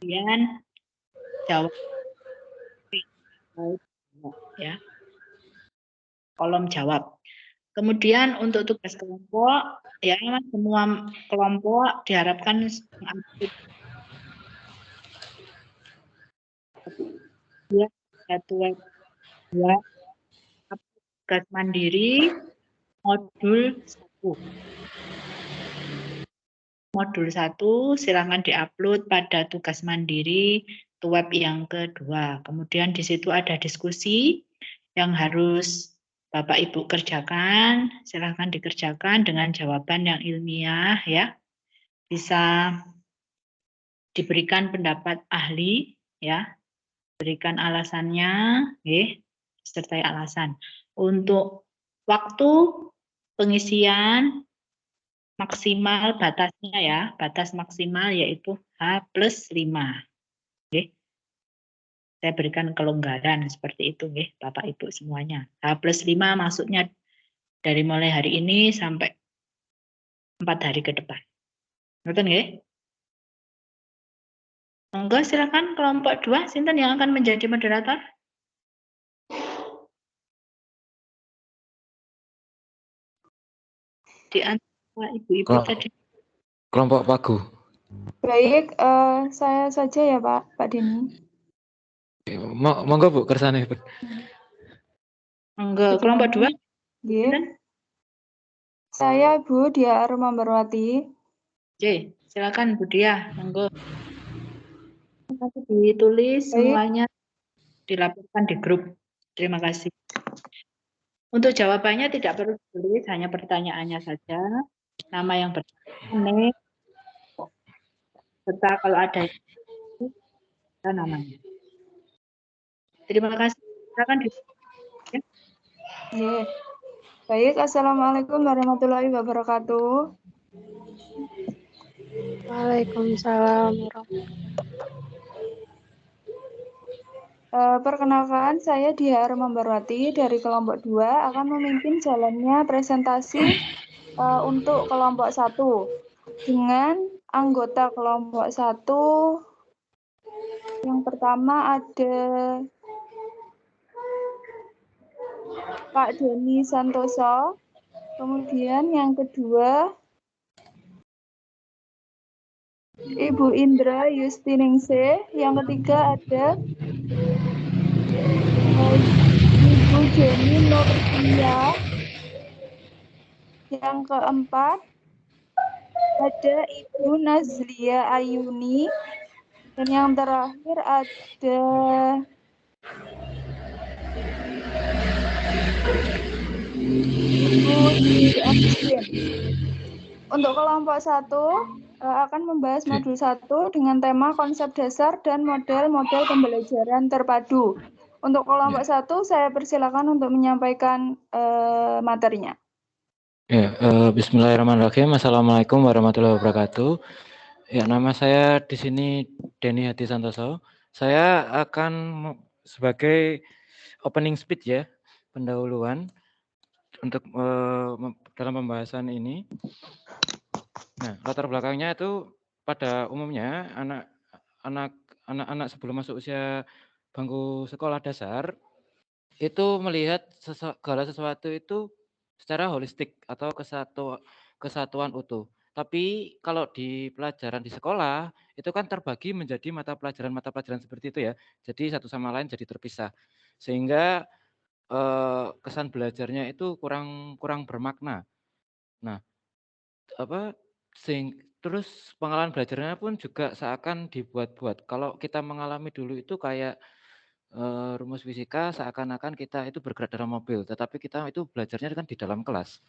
Kemudian jawab ya, kolom jawab. Kemudian untuk tugas kelompok, ya semua kelompok diharapkan ya, satu dua tugas mandiri modul 1. Modul 1 silakan diupload pada tugas mandiri web yang kedua. Kemudian di situ ada diskusi yang harus Bapak Ibu kerjakan, silakan dikerjakan dengan jawaban yang ilmiah ya. Bisa diberikan pendapat ahli ya, berikan alasannya, sertai alasan. Untuk waktu pengisian maksimal batasnya ya, batas maksimal yaitu H+5. Saya berikan kelonggaran seperti itu Bapak Ibu semuanya. H+5 maksudnya dari mulai hari ini sampai 4 hari ke depan. Ngerti nggih? Monggo silakan kelompok 2, sinten yang akan menjadi moderator? Di antara ibu-ibu tadi. Kelompok Pagu. Baik, saya saja ya Pak Denny. Monggo Bu kersane. Monggo kelompok 2. Nggih. Saya Bu Dia Arumambarwati. Oke, silakan Bu Dia, monggo. Nanti ditulis semuanya, dilaporkan di grup. Terima kasih. Untuk jawabannya tidak perlu ditulis, hanya pertanyaannya saja. Nama yang benar, serta kalau ada namanya. Terima kasih. Silakan Ya. Baik, Assalamualaikum warahmatullahi wabarakatuh. Waalaikumsalam warahmatullahi Perkenalkan, saya Dia Arumambarwati dari kelompok 2 akan memimpin jalannya presentasi untuk kelompok 1 dengan anggota kelompok 1. Yang pertama ada Pak Doni Santoso, kemudian yang kedua Ibu Indra Yustiningsih, yang ketiga ada Ibu Jenny Nurtia, yang keempat ada Ibu Nazlia Ayuni, dan yang terakhir ada Ibu Dwi Agustin. Untuk kelompok 1 akan membahas modul 1 dengan tema konsep dasar dan model-model pembelajaran terpadu. Untuk kelompok 1 saya persilakan untuk menyampaikan materinya. Ya, bismillahirrahmanirrahim. Assalamualaikum warahmatullahi wabarakatuh. Ya, nama saya di sini Denny Hadi Santoso. Saya akan sebagai opening speech ya, pendahuluan untuk dalam pembahasan ini. Nah, latar belakangnya itu pada umumnya anak-anak sebelum masuk usia bangku sekolah dasar itu melihat segala sesuatu itu secara holistik atau kesatuan utuh. Tapi kalau di pelajaran di sekolah itu kan terbagi menjadi mata pelajaran seperti itu ya. Jadi satu sama lain jadi terpisah. Sehingga kesan belajarnya itu kurang bermakna. Nah, terus pengalaman belajarnya pun juga seakan dibuat-buat. Kalau kita mengalami dulu itu kayak rumus fisika seakan-akan kita itu bergerak dalam mobil, tetapi kita itu belajarnya kan di dalam kelas.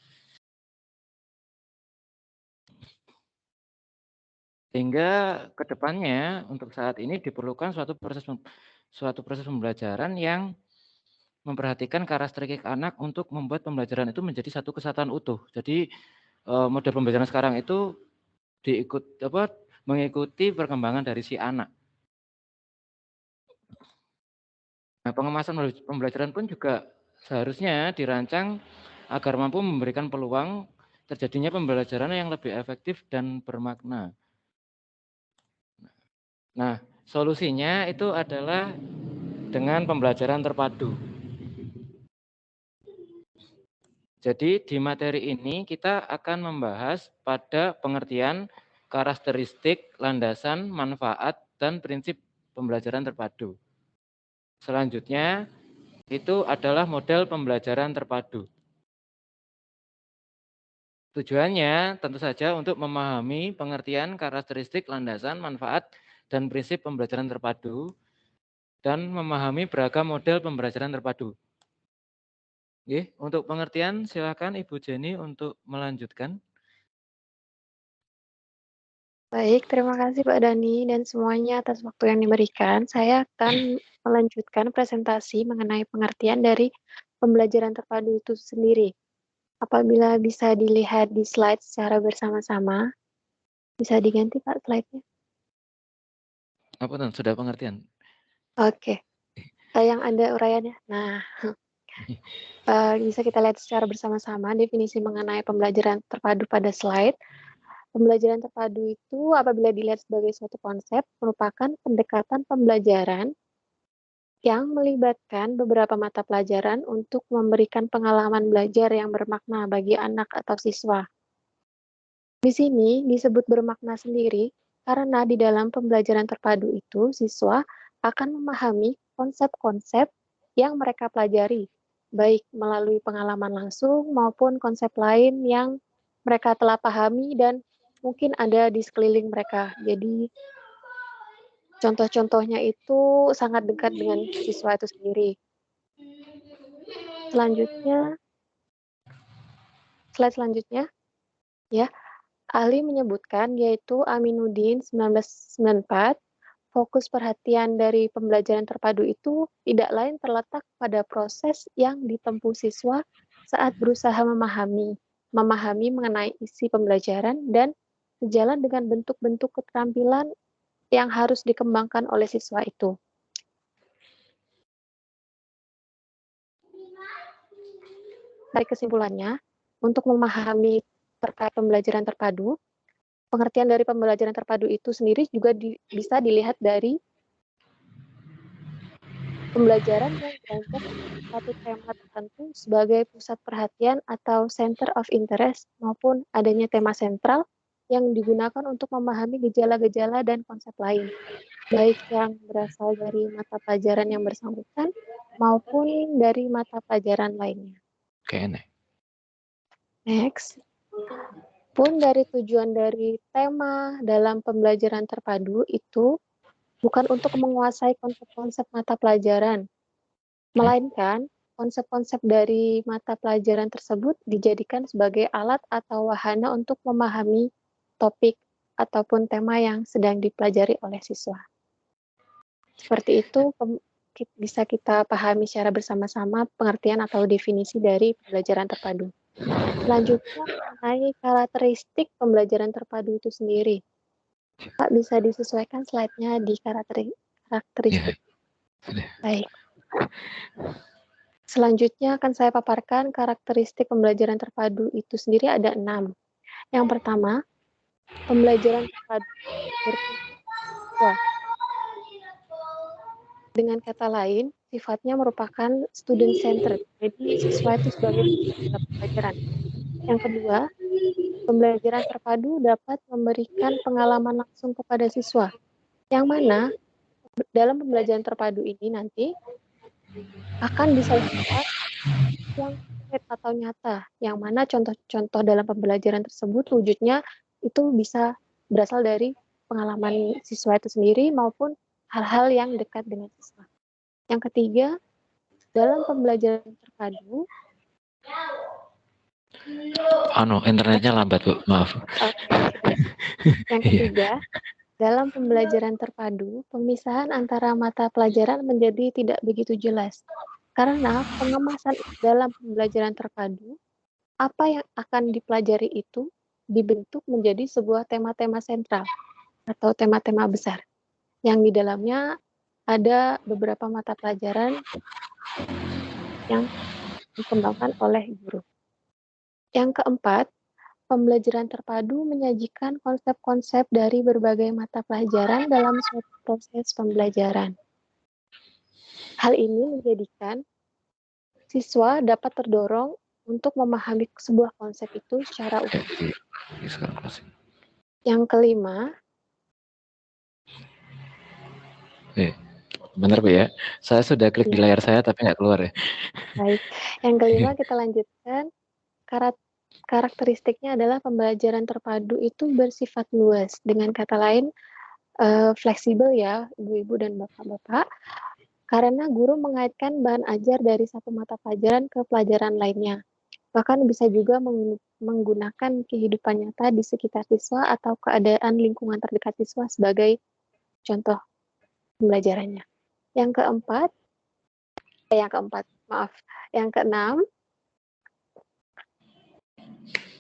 Sehingga ke depannya untuk saat ini diperlukan suatu proses pembelajaran yang memperhatikan karakteristik anak untuk membuat pembelajaran itu menjadi satu kesatuan utuh. Jadi model pembelajaran sekarang itu mengikuti perkembangan dari si anak. Nah, pengemasan pembelajaran pun juga seharusnya dirancang agar mampu memberikan peluang terjadinya pembelajaran yang lebih efektif dan bermakna. Nah, Solusinya itu adalah dengan pembelajaran terpadu. Jadi di materi ini kita akan membahas pada pengertian karakteristik, landasan, manfaat, dan prinsip pembelajaran terpadu. Selanjutnya itu adalah model pembelajaran terpadu. Tujuannya tentu saja untuk memahami pengertian karakteristik, landasan, manfaat, dan prinsip pembelajaran terpadu, dan memahami beragam model pembelajaran terpadu. Oke, untuk pengertian silakan Ibu Jenny untuk melanjutkan. Baik, terima kasih Pak Dani dan semuanya atas waktu yang diberikan. Saya akan melanjutkan presentasi mengenai pengertian dari pembelajaran terpadu itu sendiri. Apabila bisa dilihat di slide secara bersama-sama, bisa diganti Pak slide-nya. Apa tuh, sudah pengertian? Oke, yang ada uraiannya. Nah, bisa kita lihat secara bersama-sama definisi mengenai pembelajaran terpadu pada slide. Pembelajaran terpadu itu apabila dilihat sebagai suatu konsep merupakan pendekatan pembelajaran yang melibatkan beberapa mata pelajaran untuk memberikan pengalaman belajar yang bermakna bagi anak atau siswa. Di sini disebut bermakna sendiri karena di dalam pembelajaran terpadu itu siswa akan memahami konsep-konsep yang mereka pelajari, baik melalui pengalaman langsung maupun konsep lain yang mereka telah pahami dan mungkin ada di sekeliling mereka. Jadi contoh-contohnya itu sangat dekat dengan siswa itu sendiri. Selanjutnya, slide selanjutnya, ya. Ahli menyebutkan yaitu Aminuddin 1994, fokus perhatian dari pembelajaran terpadu itu tidak lain terletak pada proses yang ditempuh siswa saat berusaha memahami mengenai isi pembelajaran dan sejalan dengan bentuk-bentuk keterampilan yang harus dikembangkan oleh siswa itu. Dari kesimpulannya, untuk memahami terkait pembelajaran terpadu, pengertian dari pembelajaran terpadu itu sendiri juga bisa dilihat dari pembelajaran yang beranjak satu tema tertentu sebagai pusat perhatian atau center of interest maupun adanya tema sentral yang digunakan untuk memahami gejala-gejala dan konsep lain, baik yang berasal dari mata pelajaran yang bersangkutan maupun dari mata pelajaran lainnya. Oke, Next. Pun dari tujuan dari tema dalam pembelajaran terpadu itu bukan untuk menguasai konsep-konsep mata pelajaran, melainkan konsep-konsep dari mata pelajaran tersebut dijadikan sebagai alat atau wahana untuk memahami topik ataupun tema yang sedang dipelajari oleh siswa. Seperti itu bisa kita pahami secara bersama-sama pengertian atau definisi dari pembelajaran terpadu. Selanjutnya mengenai karakteristik pembelajaran terpadu itu sendiri. Pak, bisa disesuaikan slide-nya di karakteristik. Baik. Selanjutnya akan saya paparkan karakteristik pembelajaran terpadu itu sendiri ada 6. Yang pertama, pembelajaran terpadu bersifat. Dengan kata lain, sifatnya merupakan student centered. Jadi siswa itu sebagai pembelajaran. Yang kedua, pembelajaran terpadu dapat memberikan pengalaman langsung kepada siswa. Yang mana dalam pembelajaran terpadu ini nanti akan disajikan yang konkret atau nyata, yang mana contoh-contoh dalam pembelajaran tersebut wujudnya itu bisa berasal dari pengalaman siswa itu sendiri maupun hal-hal yang dekat dengan siswa. Yang ketiga, dalam pembelajaran terpadu, internetnya lambat, Bu, maaf. Yang ketiga, dalam pembelajaran terpadu, pemisahan antara mata pelajaran menjadi tidak begitu jelas. Karena pengemasan dalam pembelajaran terpadu, apa yang akan dipelajari itu dibentuk menjadi sebuah tema-tema sentral atau tema-tema besar yang di dalamnya ada beberapa mata pelajaran yang dikembangkan oleh guru. Yang keempat, Pembelajaran terpadu menyajikan konsep-konsep dari berbagai mata pelajaran dalam suatu proses pembelajaran. Hal ini menjadikan siswa dapat terdorong untuk memahami sebuah konsep itu secara utuh. Yang kelima, benar Bu ya, saya sudah klik di layar saya tapi nggak keluar ya. baik. Yang kelima kita lanjutkan, karakteristiknya adalah pembelajaran terpadu itu bersifat luas. Dengan kata lain, fleksibel ya, ibu-ibu dan bapak-bapak, karena guru mengaitkan bahan ajar dari satu mata pelajaran ke pelajaran lainnya. Bahkan bisa juga menggunakan kehidupan nyata di sekitar siswa atau keadaan lingkungan terdekat siswa sebagai contoh pembelajarannya. Yang keenam,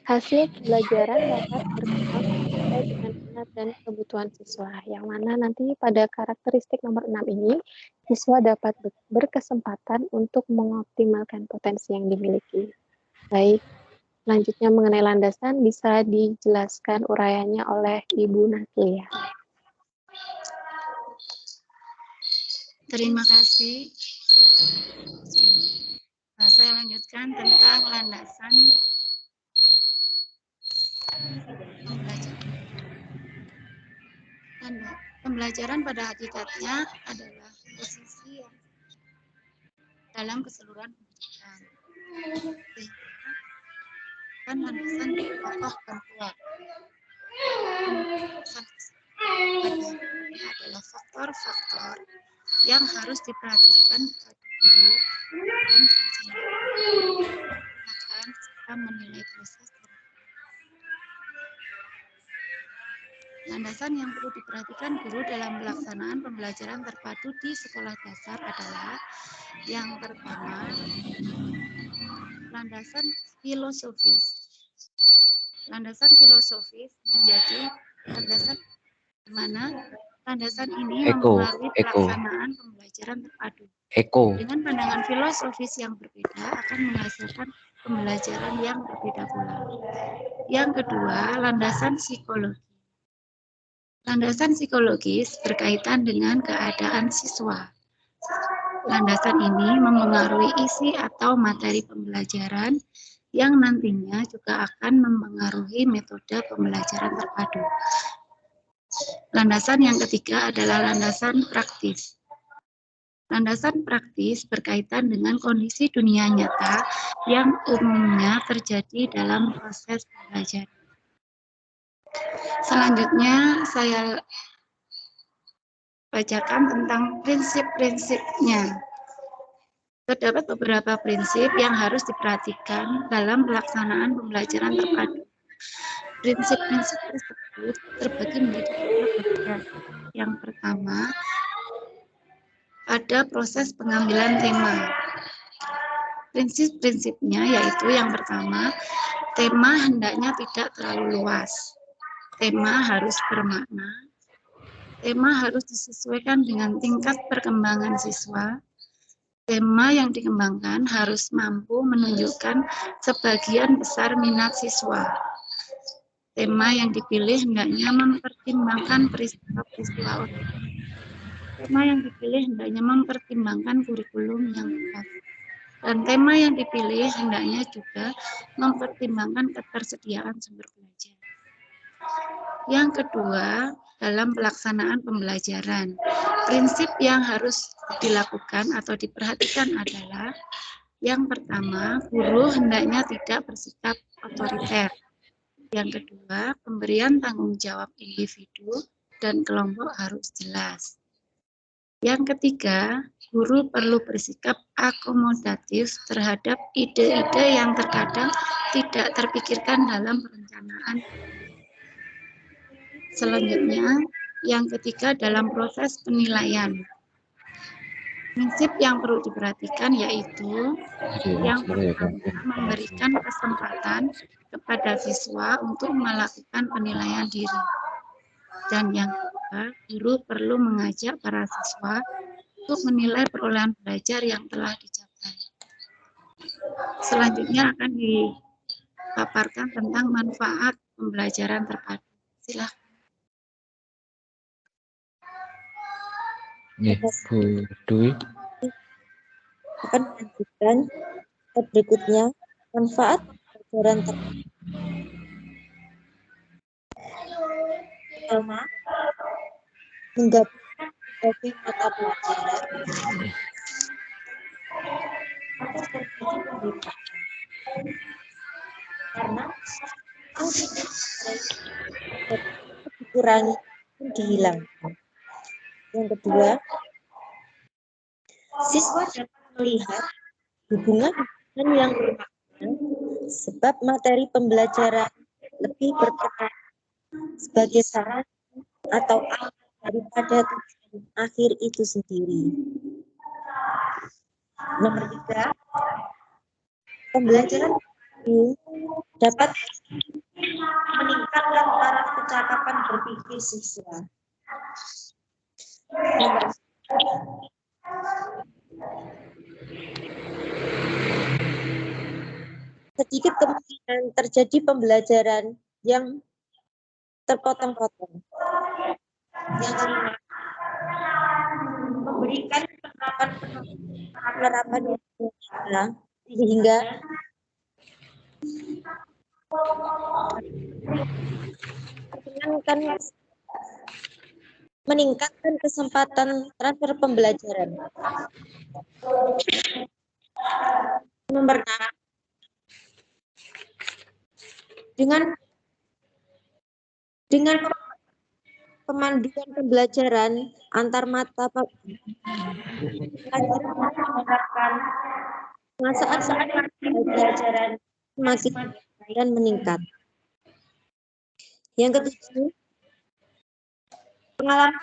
hasil pembelajaran dapat berkembang sesuai dengan minat dan kebutuhan siswa. Yang mana nanti pada karakteristik nomor 6 ini, siswa dapat berkesempatan untuk mengoptimalkan potensi yang dimiliki. Baik, selanjutnya mengenai landasan bisa dijelaskan uraiannya oleh Ibu Natlia. Terima kasih. Nah, saya lanjutkan tentang landasan pembelajaran. Pembelajaran pada hakikatnya adalah posisi yang dalam keseluruhan pendidikan. Kan landasan tokoh dan kuat. Adalah faktor-faktor yang harus diperhatikan pada guru dan akan kita menilai proses. Landasan yang perlu diperhatikan guru dalam pelaksanaan pembelajaran terpadu di sekolah dasar adalah yang pertama, landasan filosofis. Landasan filosofis menjadi landasan di mana landasan ini mempengaruhi pelaksanaan pembelajaran terpadu. Dengan pandangan filosofis yang berbeda akan menghasilkan pembelajaran yang berbeda pula. Yang kedua, landasan psikologi. Landasan psikologis berkaitan dengan keadaan siswa. Landasan ini mempengaruhi isi atau materi pembelajaran yang nantinya juga akan mempengaruhi metode pembelajaran terpadu. Landasan yang ketiga adalah landasan praktis. Landasan praktis berkaitan dengan kondisi dunia nyata yang umumnya terjadi dalam proses pembelajaran. Selanjutnya saya bacakan tentang prinsip-prinsipnya. Terdapat beberapa prinsip yang harus diperhatikan dalam pelaksanaan pembelajaran terpadu. Prinsip-prinsip tersebut terbagi menjadi beberapa. Yang pertama, ada proses pengambilan tema. Prinsip-prinsipnya yaitu yang pertama, tema hendaknya tidak terlalu luas. Tema harus bermakna. Tema harus disesuaikan dengan tingkat perkembangan siswa. Tema yang dikembangkan harus mampu menunjukkan sebagian besar minat siswa. Tema yang dipilih hendaknya mempertimbangkan peristiwa-peristiwa. Tema yang dipilih hendaknya mempertimbangkan kurikulum yang tepat. Dan tema yang dipilih hendaknya juga mempertimbangkan ketersediaan sumber belajar. Yang kedua, dalam pelaksanaan pembelajaran, prinsip yang harus dilakukan atau diperhatikan adalah yang pertama, guru hendaknya tidak bersikap otoriter. Yang kedua, pemberian tanggung jawab individu dan kelompok harus jelas. Yang ketiga, guru perlu bersikap akomodatif terhadap ide-ide yang terkadang tidak terpikirkan dalam perencanaan. Selanjutnya, yang ketiga dalam proses penilaian. Prinsip yang perlu diperhatikan yaitu yang pertama, memberikan kesempatan kepada siswa untuk melakukan penilaian diri. Dan yang kedua, guru perlu mengajak para siswa untuk menilai perolehan belajar yang telah dicapai. Selanjutnya akan paparkan tentang manfaat pembelajaran terpadu. Silakan. Bu Dwi. Akan melanjutkan berikutnya manfaat pembelajaran terpadu. Pertama, menggabungkan berbagai mata pelajaran karena dikurangi dan dihilangkan. Yang kedua, siswa dapat melihat hubungan yang bermakna sebab materi pembelajaran lebih berperan sebagai sarana atau alat daripada tujuan akhir itu sendiri. Nomor 3, pembelajaran dapat meningkatkan taraf kecakapan berpikir siswa. Sedikit kemungkinan terjadi pembelajaran yang terpotong-potong. Yang kelima, memberikan penerapan sehingga meningkatkan kesempatan transfer pembelajaran. Nomor 6, dengan pemanduan pembelajaran antar mata pelajaran menyebabkan saat pembelajaran semakin dan meningkat. Yang ketujuh, pengalaman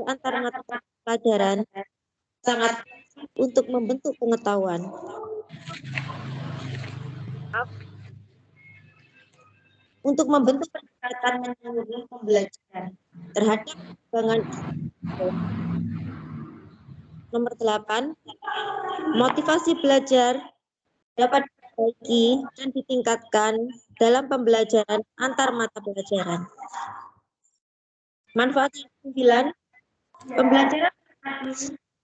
antar mata pelajaran sangat untuk membentuk pengetahuan. Untuk membentuk pendekatan menyeluruh pembelajaran terhadap perkembangan. Nomor 8, motivasi belajar dapat diperbaiki dan ditingkatkan dalam pembelajaran antar mata pelajaran. Manfaat yang 9, pembelajaran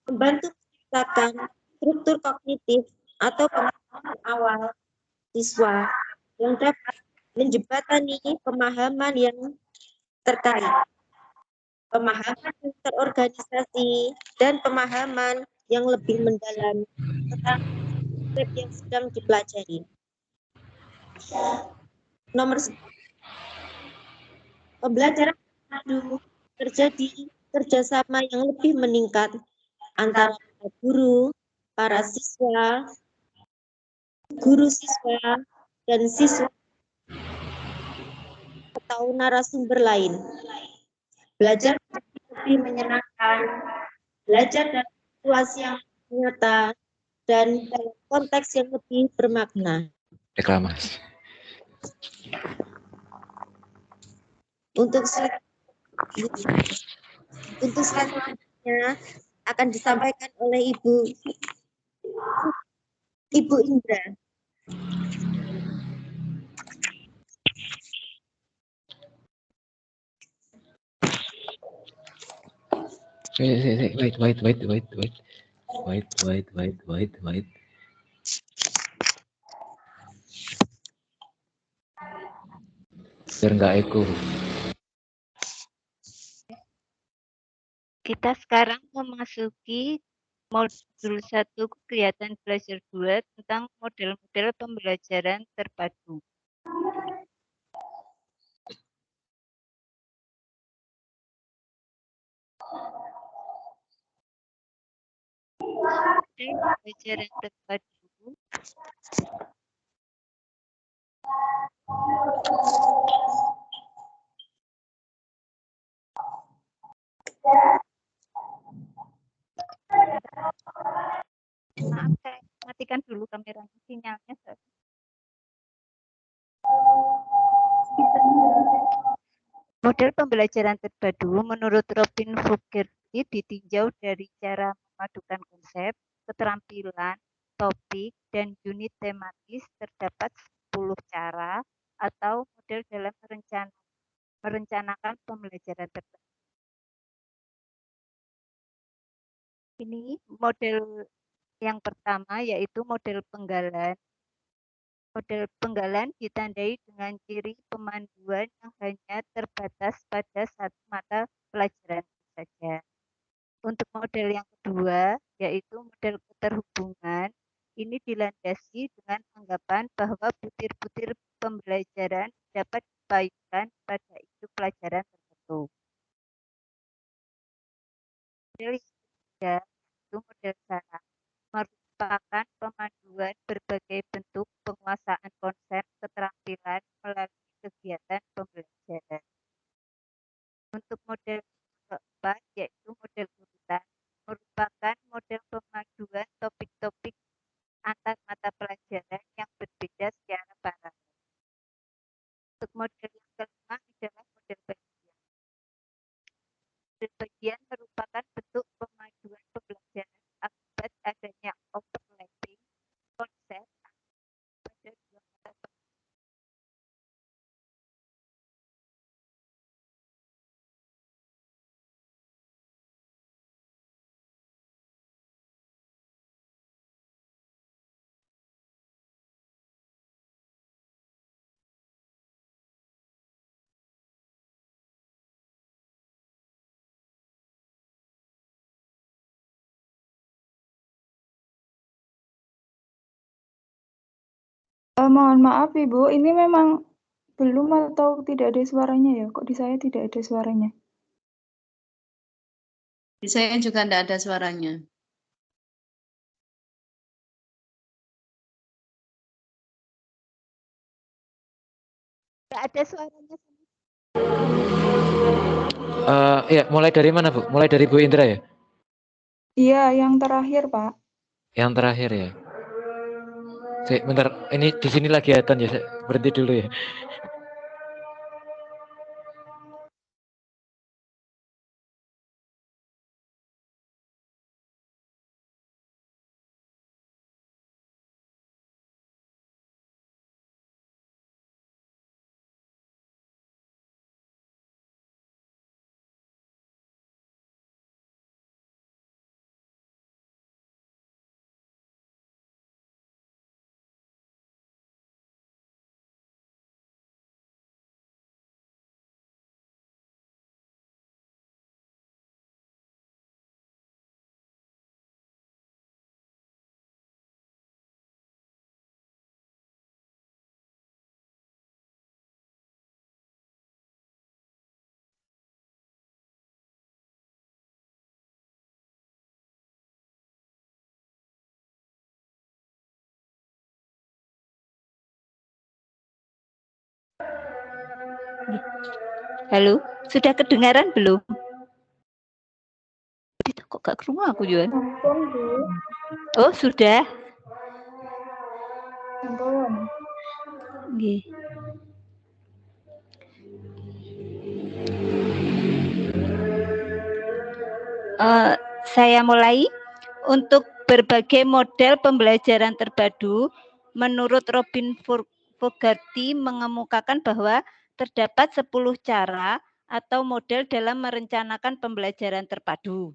membantu menciptakan struktur kognitif atau pemahaman awal siswa yang dapat menjembatani pemahaman yang terkait, pemahaman yang terorganisasi, dan pemahaman yang lebih mendalam tentang konsep yang sedang dipelajari. Nomor 10, pembelajaran terjadi kerjasama yang lebih meningkat antara guru, para siswa, guru siswa, dan siswa atau narasumber lain. Belajar lebih menyenangkan, belajar dalam situasi yang nyata, dan dalam konteks yang lebih bermakna. Reklamasi. Untuk selanjutnya akan disampaikan oleh Ibu Indra. Wait. Biar nggak echo. Kita sekarang memasuki modul 1 kegiatan belajar 2 tentang model-model pembelajaran terpadu. Model pembelajaran terpadu maaf, saya matikan dulu kameranya, sinyalnya. Model pembelajaran terpadu menurut Robin Fogarty ditinjau dari cara memadukan konsep, keterampilan, topik, dan unit tematis. Terdapat 10 cara atau model dalam merencanakan pembelajaran tertentu. Ini model yang pertama yaitu model penggalan. Model penggalan ditandai dengan ciri pemanduan yang hanya terbatas pada satu mata pelajaran saja. Untuk model yang kedua, yaitu model keterhubungan, ini dilandasi dengan anggapan bahwa butir-butir pembelajaran dapat dipayunkan pada isu pelajaran tertentu. Model yang ketiga, yaitu model saraf, merupakan pemanduan berbagai bentuk penguasaan konsep keterampilan melalui kegiatan pembelajaran. Untuk model keempat, yaitu model urutan, merupakan model pemaduan topik-topik antar mata pelajaran yang berbeda secara paralel. Untuk model yang kelima adalah model bagian. Model bagian merupakan bentuk pemaduan pembelajaran akibat adanya overlapping konsep pada dua mata pelajaran. Mohon maaf Ibu, ini memang belum atau tidak ada suaranya ya? Kok di saya tidak ada suaranya? Di saya juga tidak ada suaranya. Tidak ada suaranya. Ya, mulai dari mana Bu? Mulai dari Bu Indra ya? Iya, yang terakhir Pak. Yang terakhir ya. Bentar, ini di sini lagi adzan ya, saya berhenti dulu ya. Halo, sudah kedengaran belum? Kok gak ke rumah aku, Yuan? Ampun, Bu. Oh, sudah. Ampun. Nggih. Saya mulai. Untuk berbagai model pembelajaran terpadu, menurut Robin Fogarty mengemukakan bahwa terdapat 10 cara atau model dalam merencanakan pembelajaran terpadu.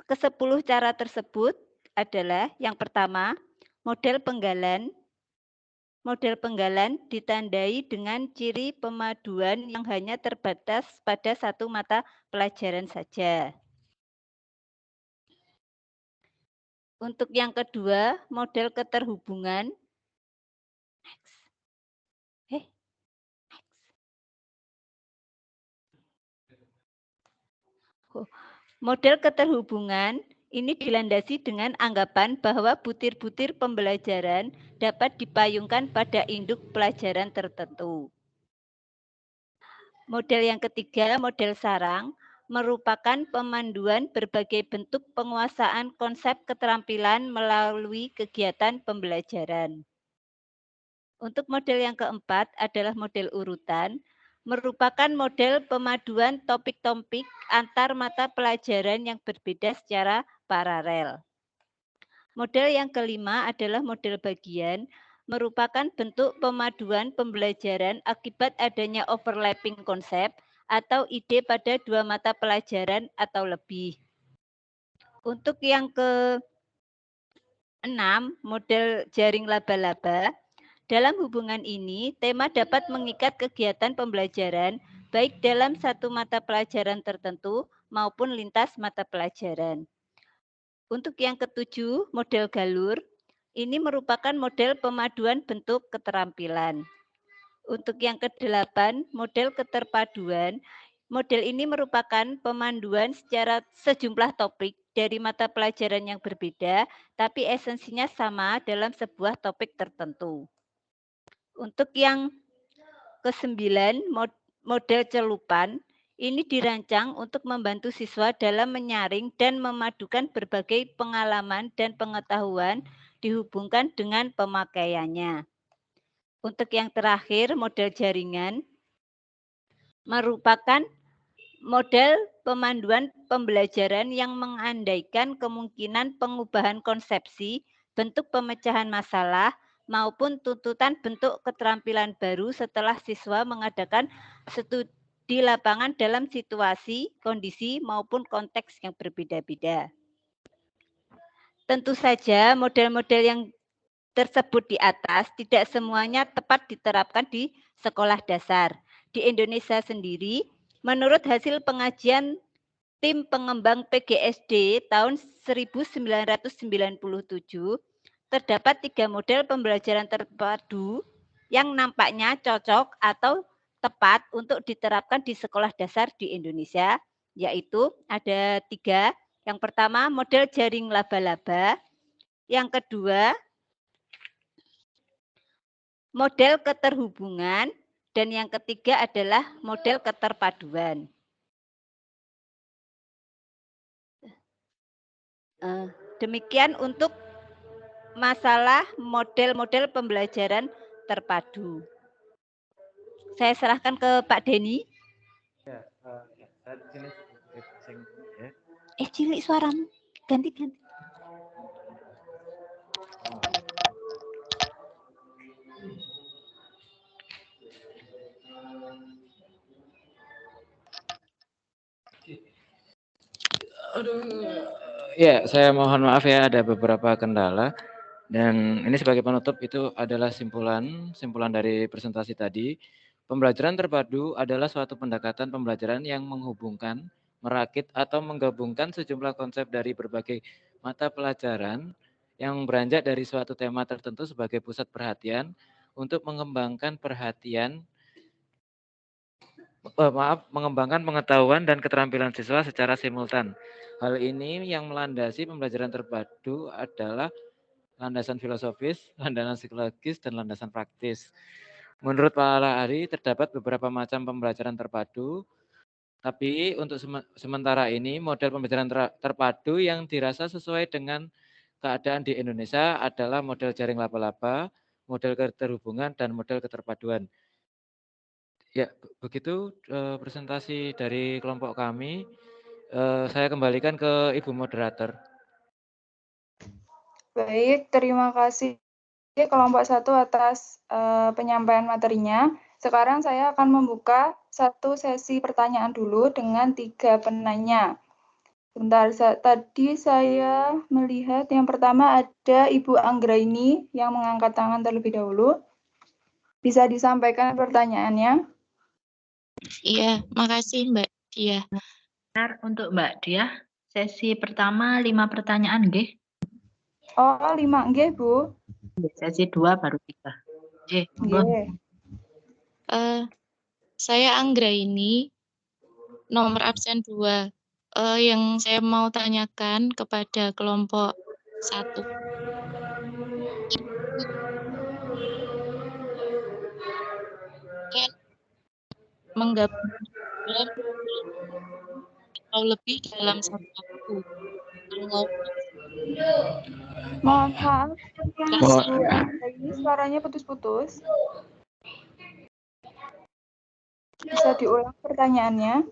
Ke-10 cara tersebut adalah yang pertama, model penggalan. Model penggalan ditandai dengan ciri pemaduan yang hanya terbatas pada satu mata pelajaran saja. Untuk yang kedua, model keterhubungan. Model keterhubungan ini dilandasi dengan anggapan bahwa butir-butir pembelajaran dapat dipayungkan pada induk pelajaran tertentu. Model yang ketiga, model sarang, merupakan pemanduan berbagai bentuk penguasaan konsep keterampilan melalui kegiatan pembelajaran. Untuk model yang keempat adalah model urutan, merupakan model pemaduan topik-topik antar mata pelajaran yang berbeda secara paralel. Model yang kelima adalah model bagian, merupakan bentuk pemaduan pembelajaran akibat adanya overlapping konsep atau ide pada dua mata pelajaran atau lebih. Untuk yang ke-6, model jaring laba-laba. Dalam hubungan ini, tema dapat mengikat kegiatan pembelajaran baik dalam satu mata pelajaran tertentu maupun lintas mata pelajaran. Untuk yang ke-7, model galur. Ini merupakan model pemaduan bentuk keterampilan. Untuk yang ke-8, model keterpaduan. Model ini merupakan pemanduan secara sejumlah topik dari mata pelajaran yang berbeda, tapi esensinya sama dalam sebuah topik tertentu. Untuk yang ke-9, model celupan. Ini dirancang untuk membantu siswa dalam menyaring dan memadukan berbagai pengalaman dan pengetahuan dihubungkan dengan pemakaiannya. Untuk yang terakhir, model jaringan merupakan model pemanduan pembelajaran yang mengandaikan kemungkinan pengubahan konsepsi, bentuk pemecahan masalah, maupun tuntutan bentuk keterampilan baru setelah siswa mengadakan studi di lapangan dalam situasi, kondisi, maupun konteks yang berbeda-beda. Tentu saja model-model yang tersebut di atas tidak semuanya tepat diterapkan di sekolah dasar. Di Indonesia sendiri, menurut hasil pengajian tim pengembang PGSD tahun 1997, terdapat 3 model pembelajaran terpadu yang nampaknya cocok atau tepat untuk diterapkan di sekolah dasar di Indonesia, yaitu ada 3. Yang pertama, model jaring laba-laba. Yang kedua, model keterhubungan. Dan yang ketiga adalah model keterpaduan. Demikian untuk masalah model-model pembelajaran terpadu. Saya serahkan ke Pak Denny. Ya, saya di sini ya. Cilik suaramu. Ganti-ganti. Ya, saya mohon maaf ya ada beberapa kendala. Dan ini sebagai penutup itu adalah simpulan dari presentasi tadi. Pembelajaran terpadu adalah suatu pendekatan pembelajaran yang menghubungkan, merakit, atau menggabungkan sejumlah konsep dari berbagai mata pelajaran yang beranjak dari suatu tema tertentu sebagai pusat perhatian untuk mengembangkan mengembangkan pengetahuan dan keterampilan siswa secara simultan. Hal ini yang melandasi pembelajaran terpadu adalah landasan filosofis, landasan psikologis, dan landasan praktis. Menurut Pak Lahari, terdapat beberapa macam pembelajaran terpadu, tapi untuk sementara ini model pembelajaran terpadu yang dirasa sesuai dengan keadaan di Indonesia adalah model jaring laba-laba, model keterhubungan, dan model keterpaduan. Ya, begitu presentasi dari kelompok kami. Saya kembalikan ke Ibu Moderator. Baik, terima kasih kelompok 1 atas penyampaian materinya. Sekarang saya akan membuka satu sesi pertanyaan dulu dengan 3 penanya. Bentar, tadi saya melihat yang pertama ada Ibu Anggraini yang mengangkat tangan terlebih dahulu. Bisa disampaikan pertanyaannya? Iya, makasih Mbak Dia. Benar untuk Mbak Dia. Sesi pertama 5 pertanyaan, nggih. Oh, 5 nggih, Bu. Sesi 2 baru 3. Nggih. Saya Anggraini, nomor absen 2. Yang saya mau tanyakan kepada kelompok 1. Menggabungkan atau lebih dalam satu waktu. Mohon maaf, yang Ibu Anggraini suaranya putus-putus. Bisa diulang pertanyaannya?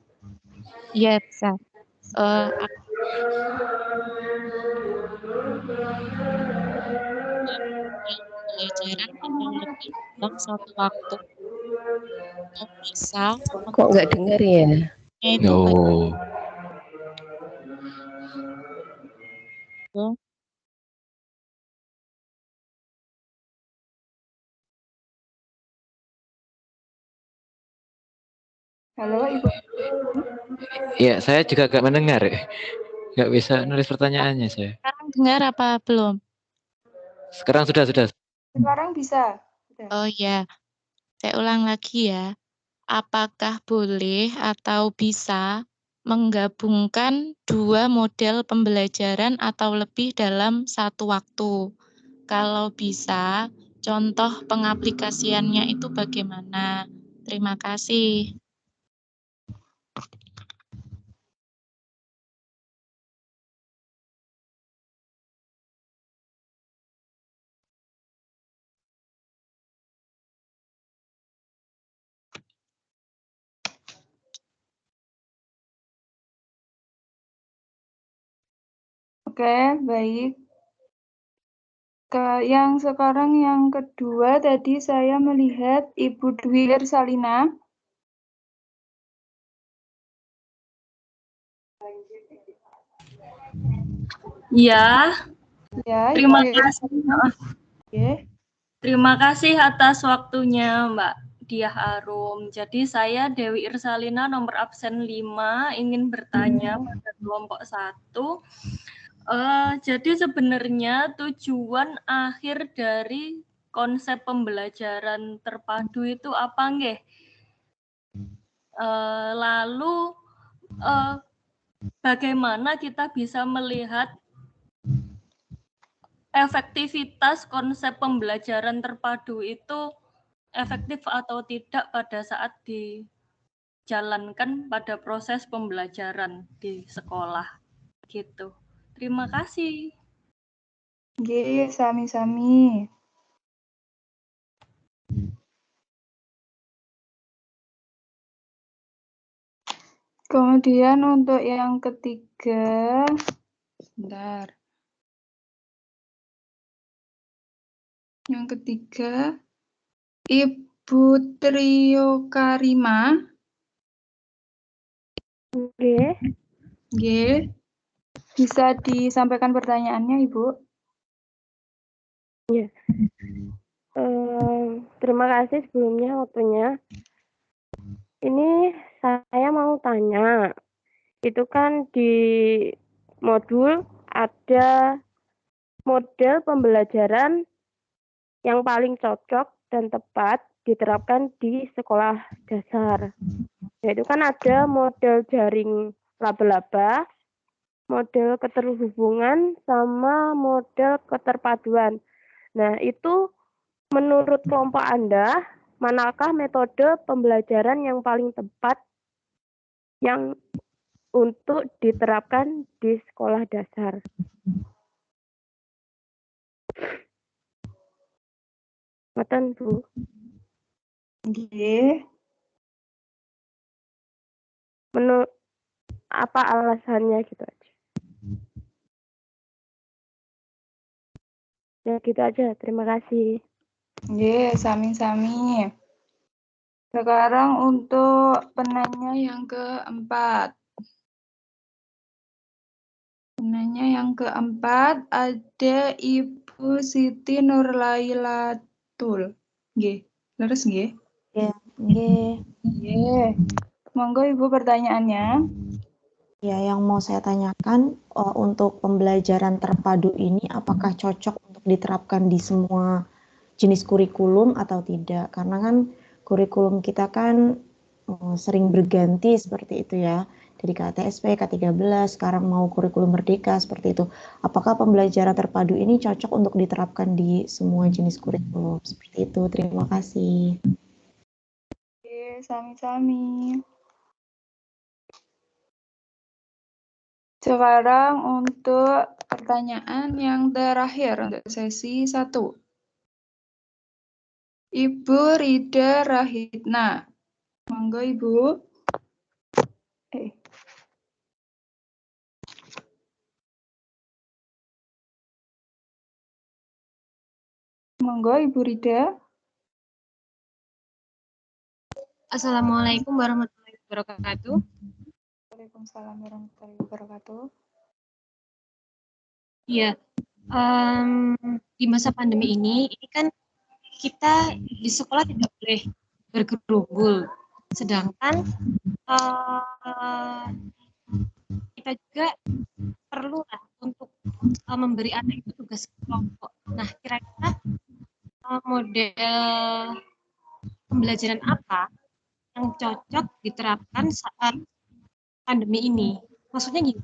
Iya, bisa. Pembelajaran kurang lebih dalam satu waktu. Bisa Kok nggak dengar ya? itu Oh. Halo, Ibu. Ya, saya juga gak mendengar. Nggak bisa nulis pertanyaannya saya. sekarang dengar apa belum? Sekarang sudah. Sekarang bisa. Sudah. Oh ya, saya ulang lagi ya. Apakah boleh atau bisa menggabungkan dua model pembelajaran atau lebih dalam satu waktu? Kalau bisa, contoh pengaplikasiannya itu bagaimana? Terima kasih. Oke, baik. Yang sekarang yang kedua tadi saya melihat Ibu Dwi Irsalina. Ya, Ya, terima Ibu kasih. Oke. Terima kasih atas waktunya, Mbak Diah Arum. Jadi saya Dewi Irsalina, nomor absen 5, ingin bertanya pada kelompok 1. Jadi sebenarnya tujuan akhir dari konsep pembelajaran terpadu itu apa, nggih? Lalu bagaimana kita bisa melihat efektivitas konsep pembelajaran terpadu itu efektif atau tidak pada saat dijalankan pada proses pembelajaran di sekolah gitu. Terima kasih. Nggih, sami-sami. Kemudian untuk yang ketiga, sebentar. Yang ketiga, Ibu Trio Karima. Nggih. Nggih. Bisa disampaikan pertanyaannya, Ibu? Iya. Terima kasih sebelumnya waktunya. Ini saya mau tanya, itu kan di modul ada model pembelajaran yang paling cocok dan tepat diterapkan di sekolah dasar. Yaitu kan ada model jaring laba-laba, model keterhubungan, sama model keterpaduan. Nah, itu menurut kelompok Anda, manakah metode pembelajaran yang paling tepat yang untuk diterapkan di sekolah dasar? Ngoten, Bu. Nggih. Menurut apa alasannya gitu aja? Ya gitu aja, terima kasih. Nggih, sami-sami. Sekarang untuk penanya yang keempat. Penanya yang keempat ada Ibu Siti Nurlailatul. Nggih, leres nggih? Nggih. Nggih. Monggo Ibu pertanyaannya. Ya, yang mau saya tanyakan untuk pembelajaran terpadu ini apakah cocok untuk diterapkan di semua jenis kurikulum atau tidak? Karena kan kurikulum kita kan sering berganti seperti itu ya. Dari KTSP, K13, sekarang mau kurikulum merdeka seperti itu. Apakah pembelajaran terpadu ini cocok untuk diterapkan di semua jenis kurikulum? Seperti itu. Terima kasih. Oke, sami-sami. Sekarang untuk pertanyaan yang terakhir untuk sesi 1. Ibu Rida Rahitna. Monggo Ibu. Monggo Ibu Rida. Assalamualaikum warahmatullahi wabarakatuh. Waalaikumsalam warahmatullahi wabarakatuh. Iya, di masa pandemi ini kan kita di sekolah tidak boleh bergerombol, sedangkan kita juga perlu lah untuk memberi anak itu tugas kelompok. Nah, kira-kira model pembelajaran apa yang cocok diterapkan saat pandemi ini? Maksudnya gini,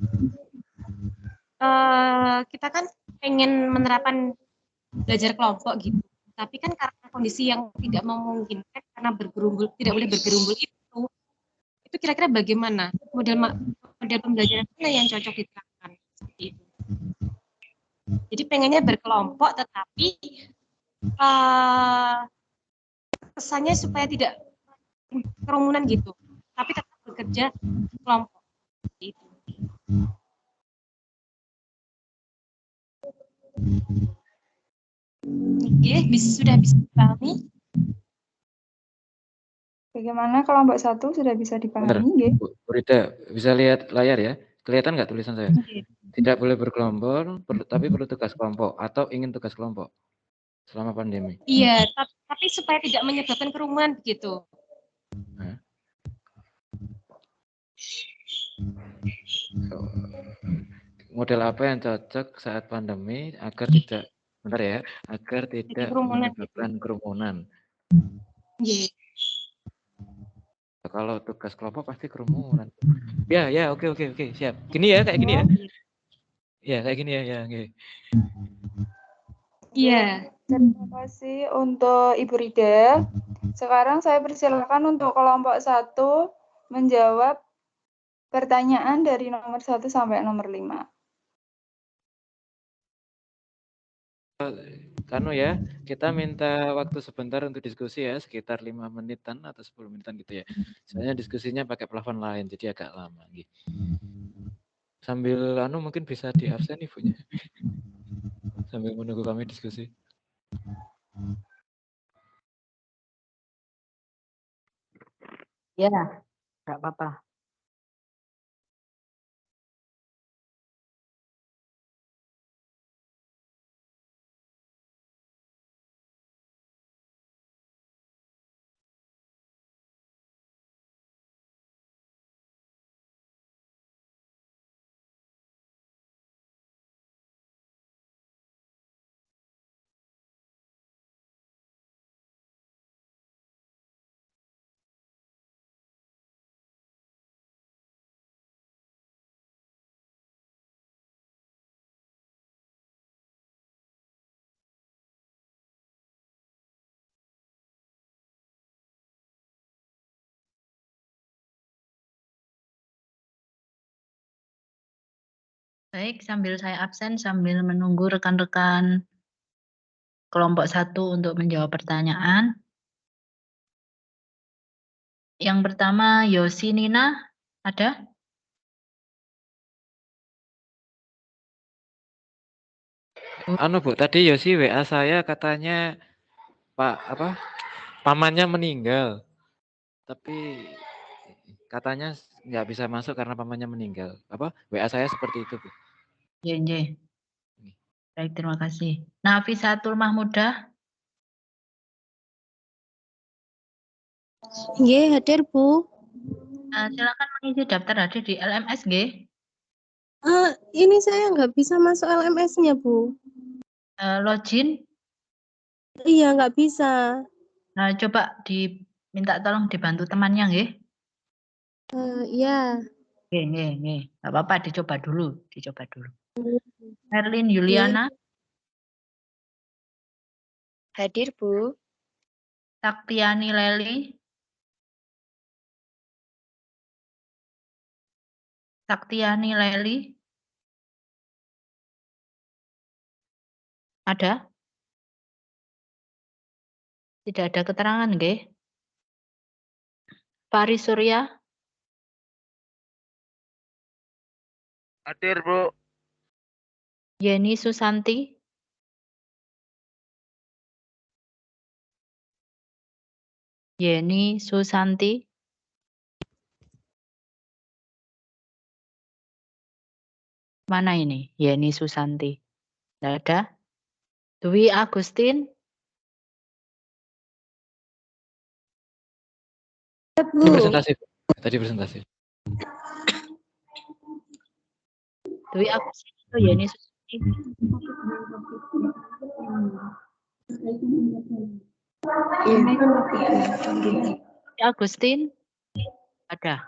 kita kan pengen menerapkan belajar kelompok gitu, tapi kan karena kondisi yang tidak memungkinkan karena tidak boleh bergerombol itu kira-kira bagaimana model pembelajaran mana yang cocok diterapkan seperti itu? Jadi pengennya berkelompok, tetapi kesannya supaya tidak kerumunan gitu, tapi tetap bekerja kelompok. Gitu. Oke, sudah bisa dipahami? Bagaimana kelompok 1 sudah bisa dipahami? Bu Rida, bisa lihat layar ya? Kelihatan nggak tulisan saya? Tidak boleh berkelompok, tapi perlu tugas kelompok atau ingin tugas kelompok selama pandemi. Iya, tapi supaya tidak menyebabkan kerumunan begitu. Model apa yang cocok saat pandemi agar tidak, bentar ya, agar tidak menyebabkan kerumunan? Yeah. Kalau tugas kelompok pasti kerumunan. Ya, oke, siap. Gini ya, kayak gini ya. Ya, kayak gini ya, oke. Iya. Terima kasih untuk Ibu Rida. Sekarang saya persilakan untuk kelompok 1 menjawab pertanyaan dari nomor 1 sampai nomor 5. Kanu ya, kita minta waktu sebentar untuk diskusi ya, sekitar 5 menitan atau 10 menitan gitu ya. Soalnya diskusinya pakai plafon lain, jadi agak lama gitu. Sambil mungkin bisa di absen ibunya. Sambil menunggu kami diskusi. Ya, nggak apa-apa. Baik, sambil saya absen, sambil menunggu rekan-rekan kelompok 1 untuk menjawab pertanyaan. Yang pertama, Yosi Nina, ada? Bu, tadi Yosi WA saya katanya pamannya meninggal. Tapi katanya nggak bisa masuk karena pamannya meninggal. WA saya seperti itu, Bu. Iya. Baik, terima kasih. Nafisatul Mahmudah. Nggih, hadir, Bu. Silakan mengisi daftar hadir di LMS, nggih. Ini saya nggak bisa masuk LMS-nya, Bu. Login? Iya, nggak bisa. Nah, coba diminta tolong dibantu temannya, nggih. Iya. Nggih. Nggak apa-apa, dicoba dulu. Merlin Yuliana. Hadir, Bu. Saktiani Leli. Ada? Tidak ada keterangan, nggih. Fari Surya. Hadir, Bu. Yeni Susanti. Yeni Susanti. Mana ini? Yeni Susanti. Tidak ada. Dwi Agustin. Tadi presentasi. Tadi presentasi. Dwi Agustin atau Yeni Susanti? Dwi Agustin. Ada.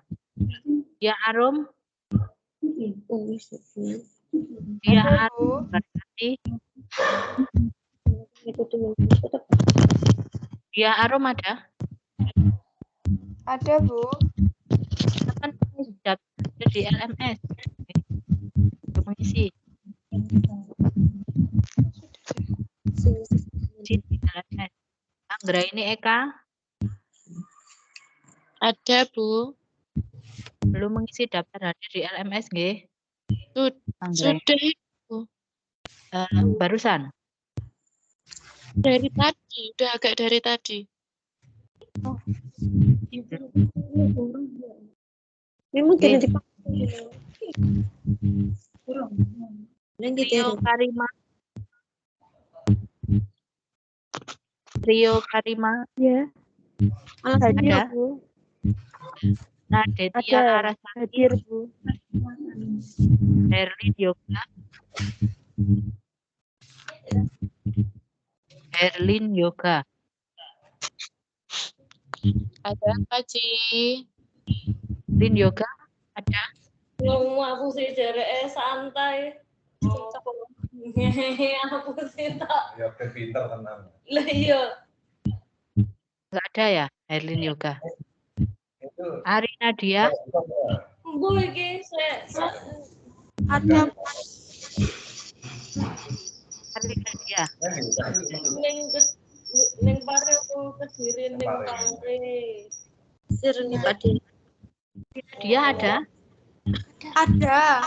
Dia Arum. Dia Arum. Berarti. Dia Arum ada? Ada, Bu. Kan sudah di LMS. Mengisi. Di LMS. Anggra ini Eka? Ada, Bu. Belum mengisi daftar hadir di LMS, nggih? Sudah, Bu. Barusan? Dari tadi, udah agak dari tadi. Memang tidak Rio Karima. Rio Karima. Ya. Ada. Bu. Nadetia Ada. Arasati. Hadir, Bu. Herlin Yoga. Herlin Yoga. Ada apa, Ci? Herlin Yoga ada. Ngomong aku sih jareke santai. Aku sih tak. Ya pinter tenang. Lah iya. Enggak ada ya Herlin Yoga. Ari Nadia. Bu iki Ada. Ari Nadia. Ning pare aku Kediri ning pare. Sirni Padi. Dia ada? Ada.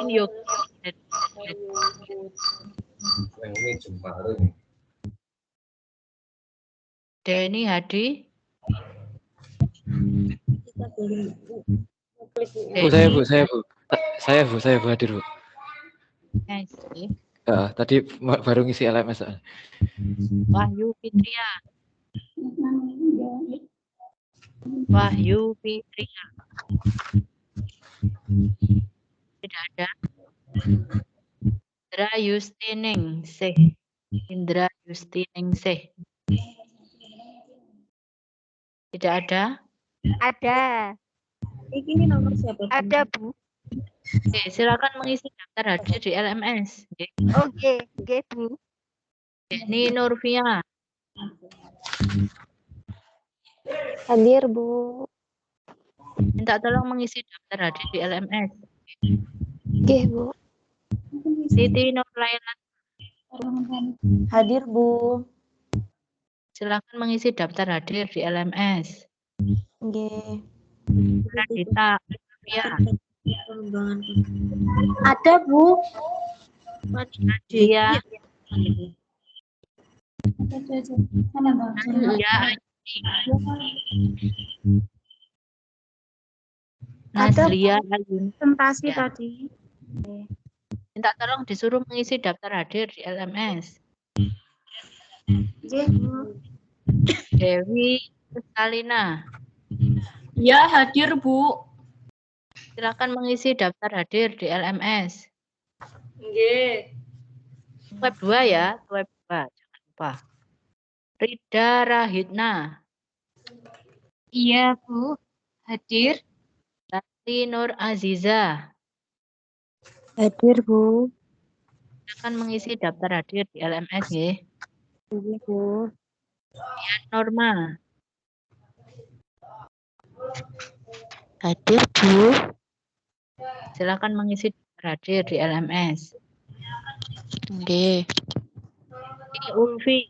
Ini Yoga. Ini Jembaru. Denny Hadi. Saya Bu hadir, Bu. Tadi baru ngisi LMS. Wahyu Fitria. Wahyu Fitria. Tidak ada. Indra Yustiningsih. Indra Yustiningsih. Tidak ada. Ada. Ini nomor siapa? Ada, Bu. Oke, silakan mengisi daftar hadir di LMS. Oke, Bu. Ini Nurvia. Hadir, Bu. Minta tolong mengisi daftar hadir di LMS. Oke, Bu. Siti Nurlaila. Hadir, Bu. Silakan mengisi daftar hadir di LMS. Oke. Radita Nurvia. Ada, Bu. Nadia. Nazlia Ayuni. Presentasi tadi. Minta tolong disuruh mengisi daftar hadir di LMS. Dewi Salina. Ya, hadir, Bu. Silakan mengisi daftar hadir di LMS. Nggih. Web 2 ya, web 2. Jangan lupa. Rida Rahitna. Iya, Bu. Hadir. Lati Nur Aziza. Hadir, Bu. Silakan mengisi daftar hadir di LMS nggih. Iya, Bu. Dian Norma. Hadir, Bu. Silakan mengisi daftar hadir di LMS. Oke. Ini Ulfi.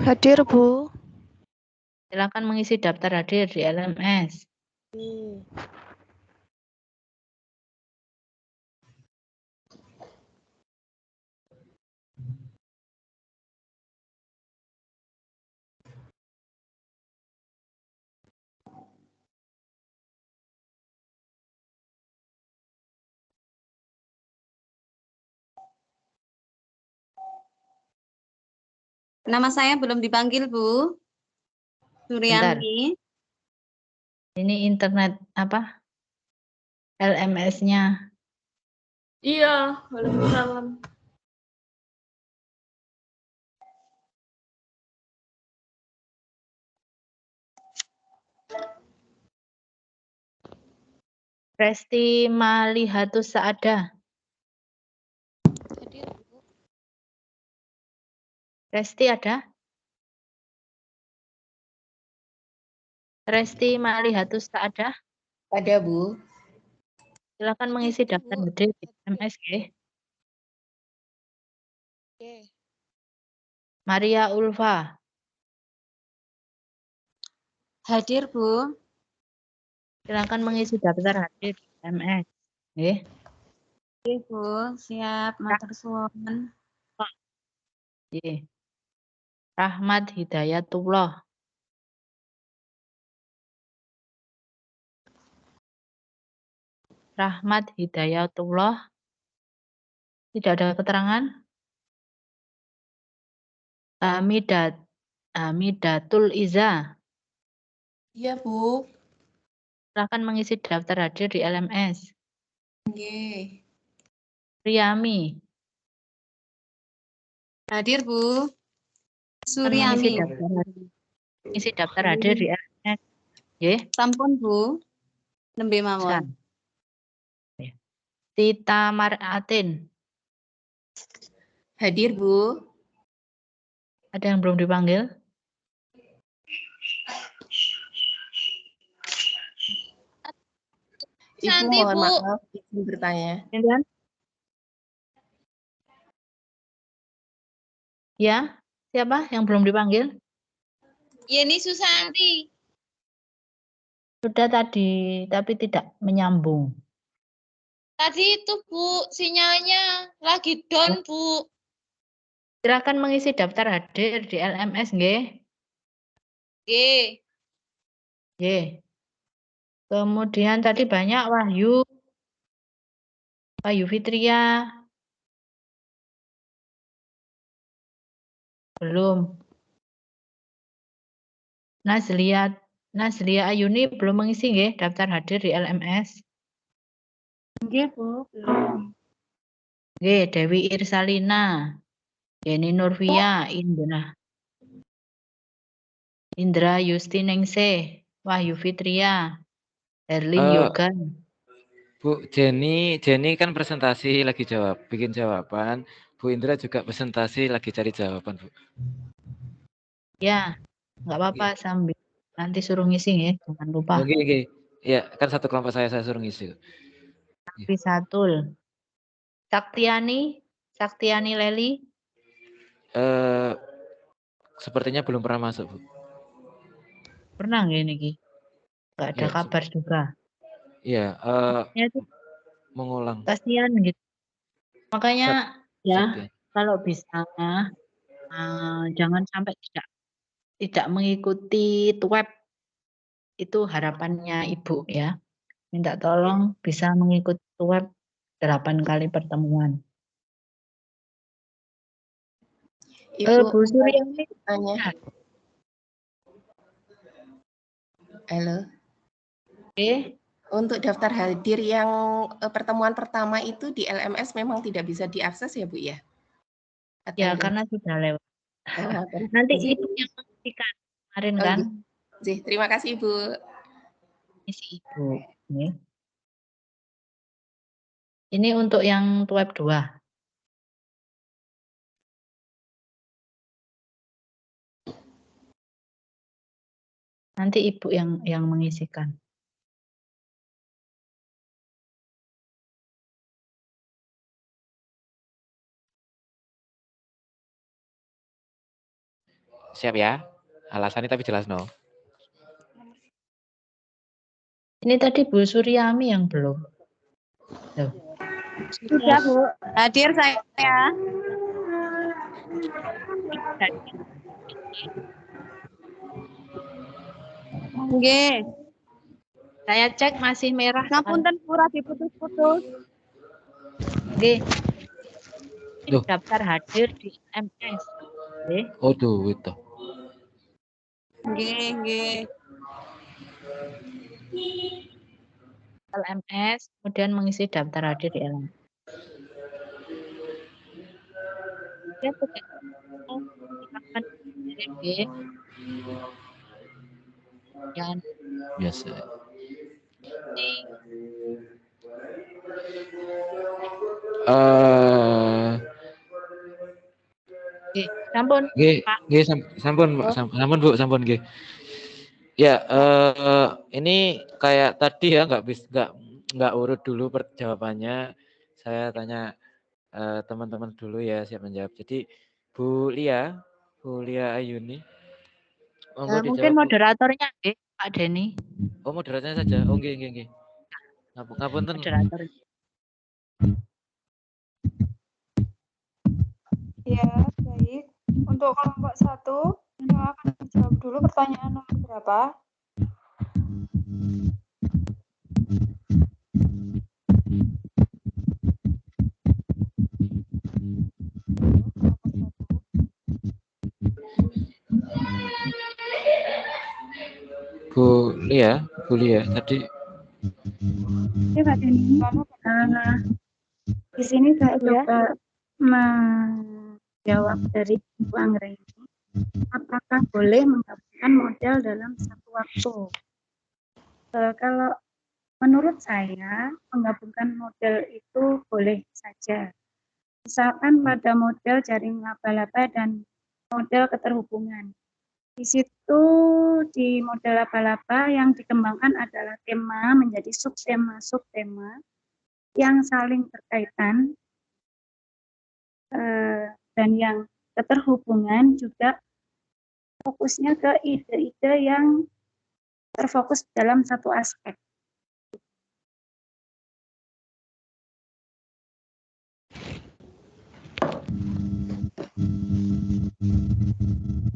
Hadir, Bu. Silakan mengisi daftar hadir di LMS. Nama saya belum dipanggil, Bu. Bentar. Suryanti. Ini internet apa? LMS-nya. Iya, waalaikumsalam. Resti Malihatus Saada. Resti ada? Resti Malihatus Saada. Ada, Bu. Silakan mengisi daftar hadir di LMS. Maria Ulfa. Hadir, Bu. Silakan mengisi daftar hadir di LMS. Oke, Bu. Siap, matur suwun. Rahmat Hidayatullah. Rahmat Hidayatullah. Tidak ada keterangan. Hamidatul Iza. Iya, Bu. Silakan mengisi daftar hadir di LMS. Oke. Riyami. Hadir, Bu. Mengisi Suryami. daftar hadir di LMS. Sampun, Bu. Nembe mawon. Tita Maratin. Hadir, Bu. Ada yang belum dipanggil? Ibu mohon maaf, izin bertanya. Ya, siapa yang belum dipanggil? Yeni Susanti. Sudah tadi, tapi tidak menyambung. Tadi itu, Bu, sinyalnya lagi down, Bu. Silakan mengisi daftar hadir di LMS, nggih. Nggih. Kemudian tadi banyak Wahyu Fitria. Belum. Nazlia Ayuni belum mengisi nggih daftar hadir di LMS. Nggih, Bu. Belum. Nggih, Dewi Irsalina, Yeni Nurvia, Indra Yustiningsih, Wahyu Fitria, Herlin Yoga. Bu Jenny kan presentasi lagi bikin jawaban. Bu Indra juga presentasi lagi cari jawaban, Bu. Ya, nggak apa-apa sambil nanti suruh ngisi ya, jangan lupa. Oke. Ya, kan satu kelompok saya suruh ngisi. Satul. Saktiani Leli. Sepertinya belum pernah masuk, Bu. Pernah nggak ini, Ki? Nggak ada kabar juga. Iya, mengulang. Kasihan gitu. Makanya kalau bisa jangan sampai tidak mengikuti web. Itu harapannya Ibu ya. Minta tolong bisa mengikuti web 8 kali pertemuan. Ibu, Bu Suryani tanya. Halo. Untuk daftar hadir yang pertemuan pertama itu di LMS memang tidak bisa diakses ya, Bu ya? Ya, karena sudah lewat. Nanti Ibu yang mengaksikan kemarin kan? Terima kasih, Ibu. Ibu. Ini untuk yang web 2. Nanti Ibu yang mengisikan. Siap ya? Alasannya tapi jelas, no? Ini tadi Bu Suryami yang belum. Sudah, Bu. Hadir saya. Nggih. Saya cek masih merah. Ngapunten pura diputus-putus. Nggih. Daftar hadir di MS. Oh, duit toh. Nggih, nggih. LMS, kemudian mengisi daftar hadir di LMS. Ya, silakan B. Jangan Biasa. sampun. Nggih, sampun, Mbak. Sampun, Bu, sampun nggih. Ya, ini kayak tadi ya, nggak urut dulu jawabannya. Saya tanya teman-teman dulu ya, siap menjawab. Jadi Bu Lia Ayuni, monggo mungkin dijawab, Bu. moderatornya Pak Denny. Oh, moderatornya saja. Oh, nggih. Ngapunten. Moderator. Ya, baik. Untuk kelompok 1, yang akan dijawab dulu pertanyaan nomor berapa? Bu Lia tadi. Ya, Pak Denny. Di sini saya coba menjawab dari Ibu Anggra ini. Apakah boleh menggabungkan model dalam satu waktu? Kalau menurut saya, menggabungkan model itu boleh saja. Misalkan pada model jaring laba-laba dan model keterhubungan. Di situ di model laba-laba yang dikembangkan adalah tema menjadi subtema yang saling berkaitan, dan yang keterhubungan juga fokusnya ke ide-ide yang terfokus dalam satu aspek.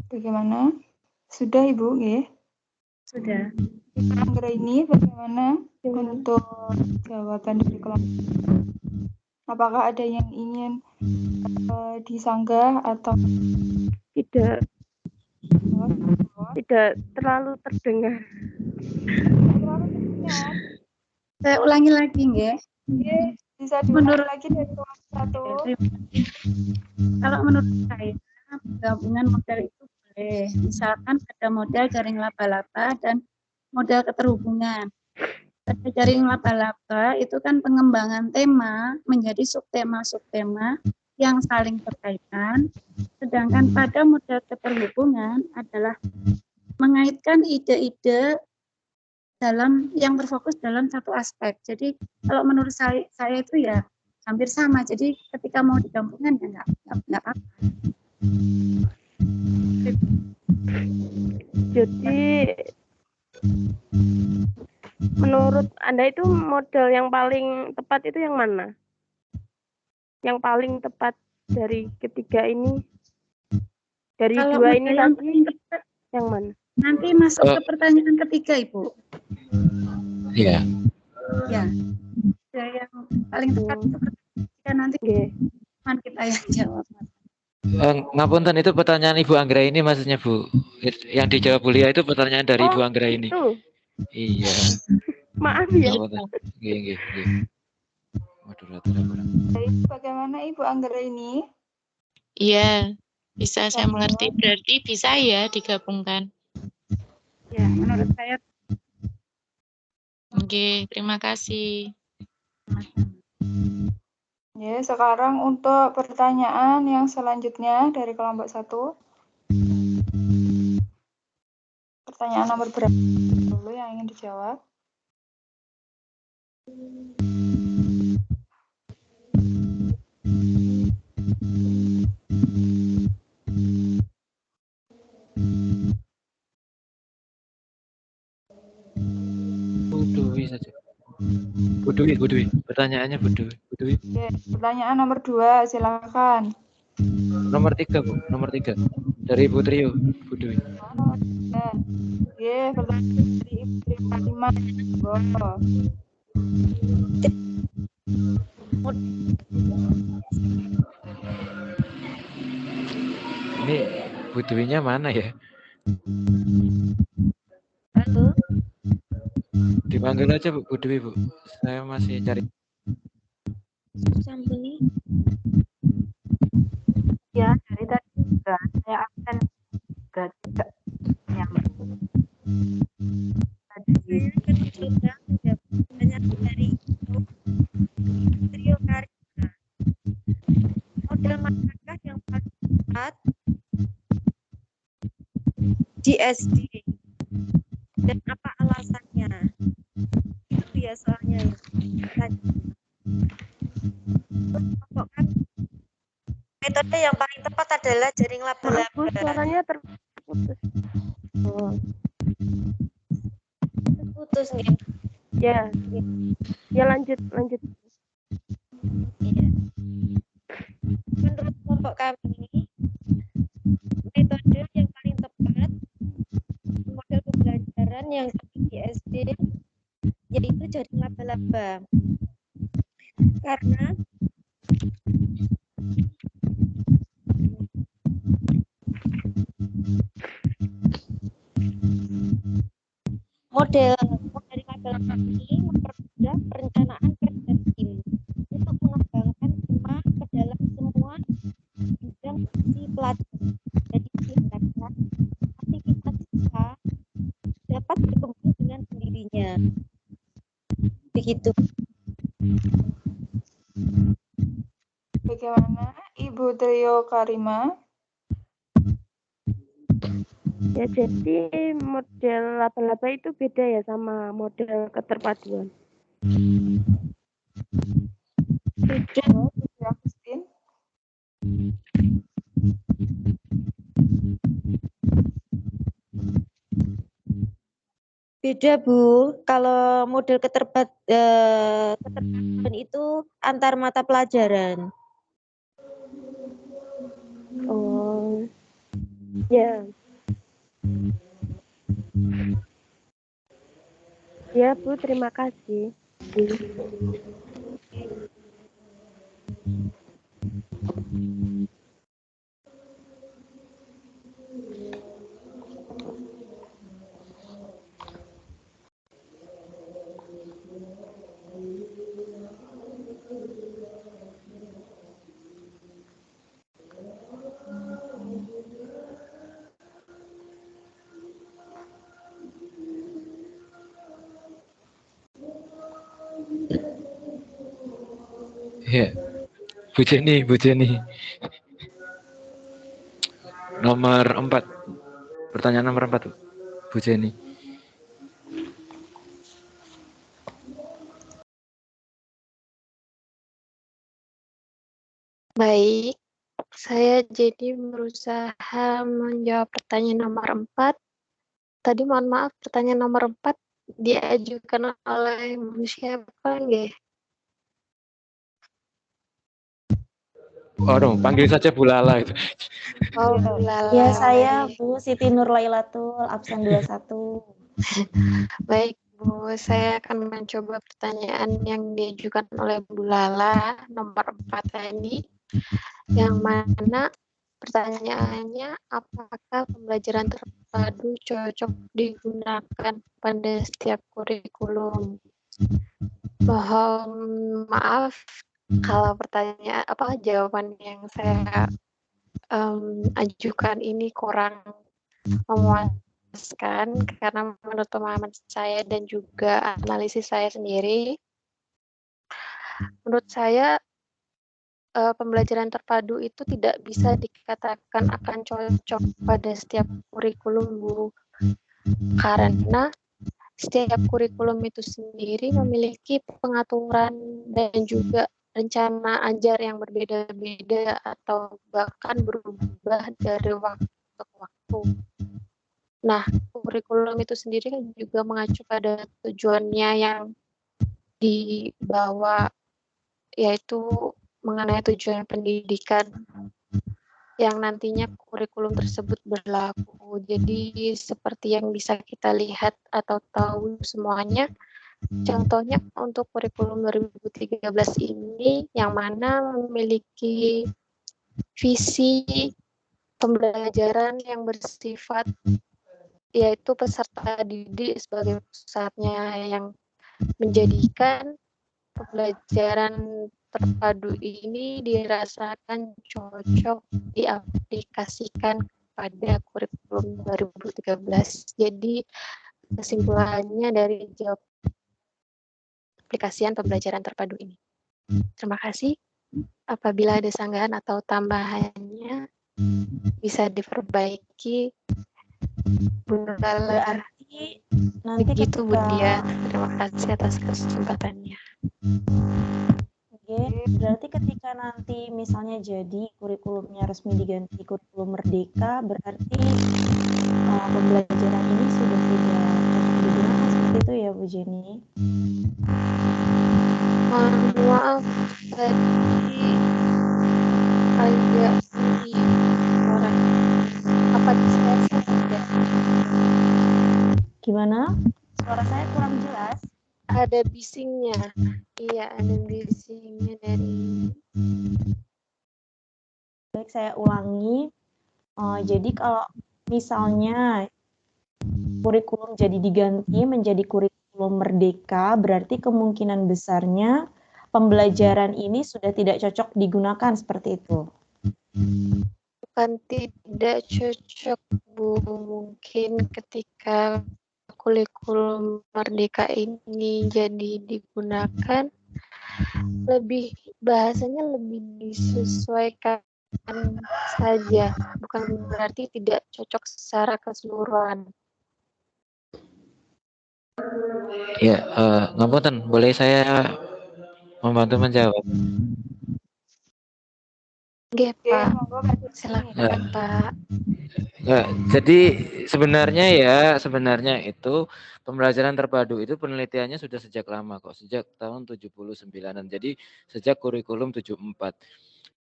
Bagaimana? Sudah, Ibu, ya? Sudah. Anggra ini bagaimana untuk jawaban dari kelompok? Apakah ada yang ingin disanggah atau tidak terlalu terdengar? Saya ulangi lagi, nggih. Bisa diulangi lagi dari kelompok 1. Kalau menurut saya, penggabungan model itu boleh. Misalkan ada model jaring laba-laba dan model keterhubungan. Pada jaring laba-laba itu kan pengembangan tema menjadi subtema yang saling berkaitan. Sedangkan pada model keterhubungan adalah mengaitkan ide-ide dalam yang berfokus dalam satu aspek. Jadi kalau menurut saya itu ya hampir sama. Jadi ketika mau digabungkan ya nggak apa. Jadi menurut Anda itu model yang paling tepat itu yang mana? Yang paling tepat dari ketiga ini? Dari Kalau dua ini yang tadi yang mana? Nanti masuk ke pertanyaan ketiga, Ibu. Iya. Ya. Yang paling tepat itu ketika nanti kita yang jawab. Ngapunten, itu pertanyaan Ibu Anggra ini maksudnya, Bu. Yang dijawab Bu Lia itu pertanyaan dari Ibu Anggra ini. Itu. Iya. Maaf ya. Nggih. Bagaimana Ibu Anggra ini? Iya, bisa saya mengerti. Berarti bisa ya digabungkan. Ya, menurut saya. Oke, terima kasih. Ya, sekarang untuk pertanyaan yang selanjutnya dari kelompok 1. Pertanyaan nomor berapa dulu yang ingin dijawab? Bu Dwi. Pertanyaannya Bu Dwi. Oke, pertanyaan nomor 2, silakan. Nomor 3, Bu. Nomor 3. Dari Ibu Trio, Bu Dwi. Oke, pertanyaan dari Ibu Tri Fatimah. Ini Bu Dewinya mana ya? Halo. Dipanggil aja Bu Dewi, Bu. Saya masih cari. Sambeli. Ya, dari tadi juga saya absen juga tidak nyampe. Tadi Kita banyak dari trio karya. Model manakah yang paling tepat di SD dan apa alasannya? Itu ya soalnya ya. Kelompok kami, metode yang paling tepat adalah jaring laba-laba. Bu, suaranya terputus. Oh. Putus nih. Ya. Ya lanjut. Iya. Menurut kelompok kami, metode yang paling tepat model pembelajaran yang di SD yaitu jaring laba-laba. Karena model jaring laba-laba ini mempermudah perencanaan kerja tim untuk mengembangkan tema ke dalam semua bidang si pelajaran. Jadi diharapkan aktivitas siswa dapat berkembang dengan sendirinya. Begitu. Bagaimana Ibu Trio Karima? Ya, jadi model laba-laba itu beda ya sama model keterpaduan. Beda, ya, Christine. Beda, Bu. Kalau model keterpaduan itu antar mata pelajaran. Oh. Ya. Ya, Bu, terima kasih. Ya, Bu Jenny. Nomor 4. Pertanyaan nomor 4, Bu Jenny. Baik, saya jadi berusaha menjawab pertanyaan nomor 4. Tadi mohon maaf, pertanyaan nomor 4 diajukan oleh siapa nggih? Oh, panggil saja Bu Lala itu. Oh, Bu Lala. Ya, saya Bu Siti Nurlailatul, absen 21. Baik, Bu, saya akan mencoba pertanyaan yang diajukan oleh Bu Lala, nomor 4 tadi, yang mana pertanyaannya, apakah pembelajaran terpadu cocok digunakan pada setiap kurikulum? Mohon maaf kalau jawaban yang saya ajukan ini kurang memuaskan karena menurut pemahaman saya dan juga analisis saya sendiri, menurut saya pembelajaran terpadu itu tidak bisa dikatakan akan cocok pada setiap kurikulum, Bu, karena setiap kurikulum itu sendiri memiliki pengaturan dan juga rencana ajar yang berbeda-beda atau bahkan berubah dari waktu ke waktu. Nah, kurikulum itu sendiri kan juga mengacu pada tujuannya yang dibawa, yaitu mengenai tujuan pendidikan yang nantinya kurikulum tersebut berlaku. Jadi seperti yang bisa kita lihat atau tahu semuanya, contohnya untuk kurikulum 2013 ini yang mana memiliki visi pembelajaran yang bersifat yaitu peserta didik sebagai pusatnya, yang menjadikan pembelajaran terpadu ini dirasakan cocok diaplikasikan pada kurikulum 2013. Jadi kesimpulannya dari jawab aplikasian pembelajaran terpadu ini. Terima kasih. Apabila ada sanggahan atau tambahannya bisa diperbaiki. Berarti nanti Begitu Bu ketika Dia. Terima kasih atas kesempatannya. Oke, berarti ketika nanti misalnya jadi kurikulumnya resmi diganti kurikulum merdeka, berarti pembelajaran ini sudah tidak cocok digunakan seperti itu ya Bu Jenny? Mohon maaf tadi agak sedih orang. Apa saya tidak? Gimana? Suara saya kurang jelas. Ada bisingnya. Iya, ada bisingnya dari. Baik, saya ulangi. Jadi kalau misalnya kurikulum jadi diganti menjadi kurikulum merdeka, berarti kemungkinan besarnya pembelajaran ini sudah tidak cocok digunakan seperti itu. Bukan tidak cocok, Bu. Mungkin ketika kurikulum merdeka ini jadi digunakan, lebih bahasanya lebih disesuaikan saja, bukan berarti tidak cocok secara keseluruhan. Ya, ngapunten, boleh saya membantu menjawab? Oke, Pak. Monggo, Silakan, Pak. Ya, jadi sebenarnya itu pembelajaran terpadu itu penelitiannya sudah sejak lama kok, sejak tahun 79-an. Jadi sejak kurikulum 74.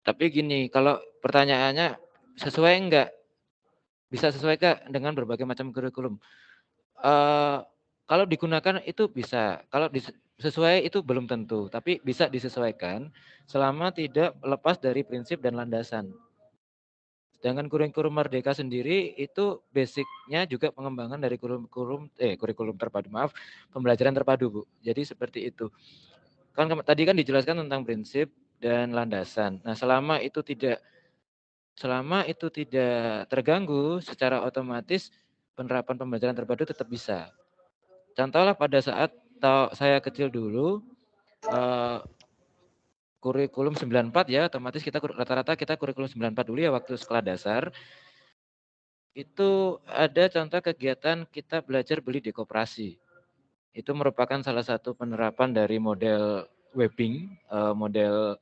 Tapi gini, kalau pertanyaannya sesuai enggak? Bisa sesuai enggak dengan berbagai macam kurikulum? Kalau digunakan itu bisa, kalau sesuai itu belum tentu, tapi bisa disesuaikan selama tidak lepas dari prinsip dan landasan. Sedangkan kurikulum merdeka sendiri itu basicnya juga pengembangan dari kurikulum terpadu, pembelajaran terpadu, Bu. Jadi seperti itu. Kan tadi kan dijelaskan tentang prinsip dan landasan. Nah, selama itu tidak terganggu, secara otomatis penerapan pembelajaran terpadu tetap bisa. Contohlah pada saat saya kecil dulu, kurikulum 94 ya, otomatis kita rata-rata kita kurikulum 94 dulu ya waktu sekolah dasar. Itu ada contoh kegiatan kita belajar beli di koperasi. Itu merupakan salah satu penerapan dari model webbing, model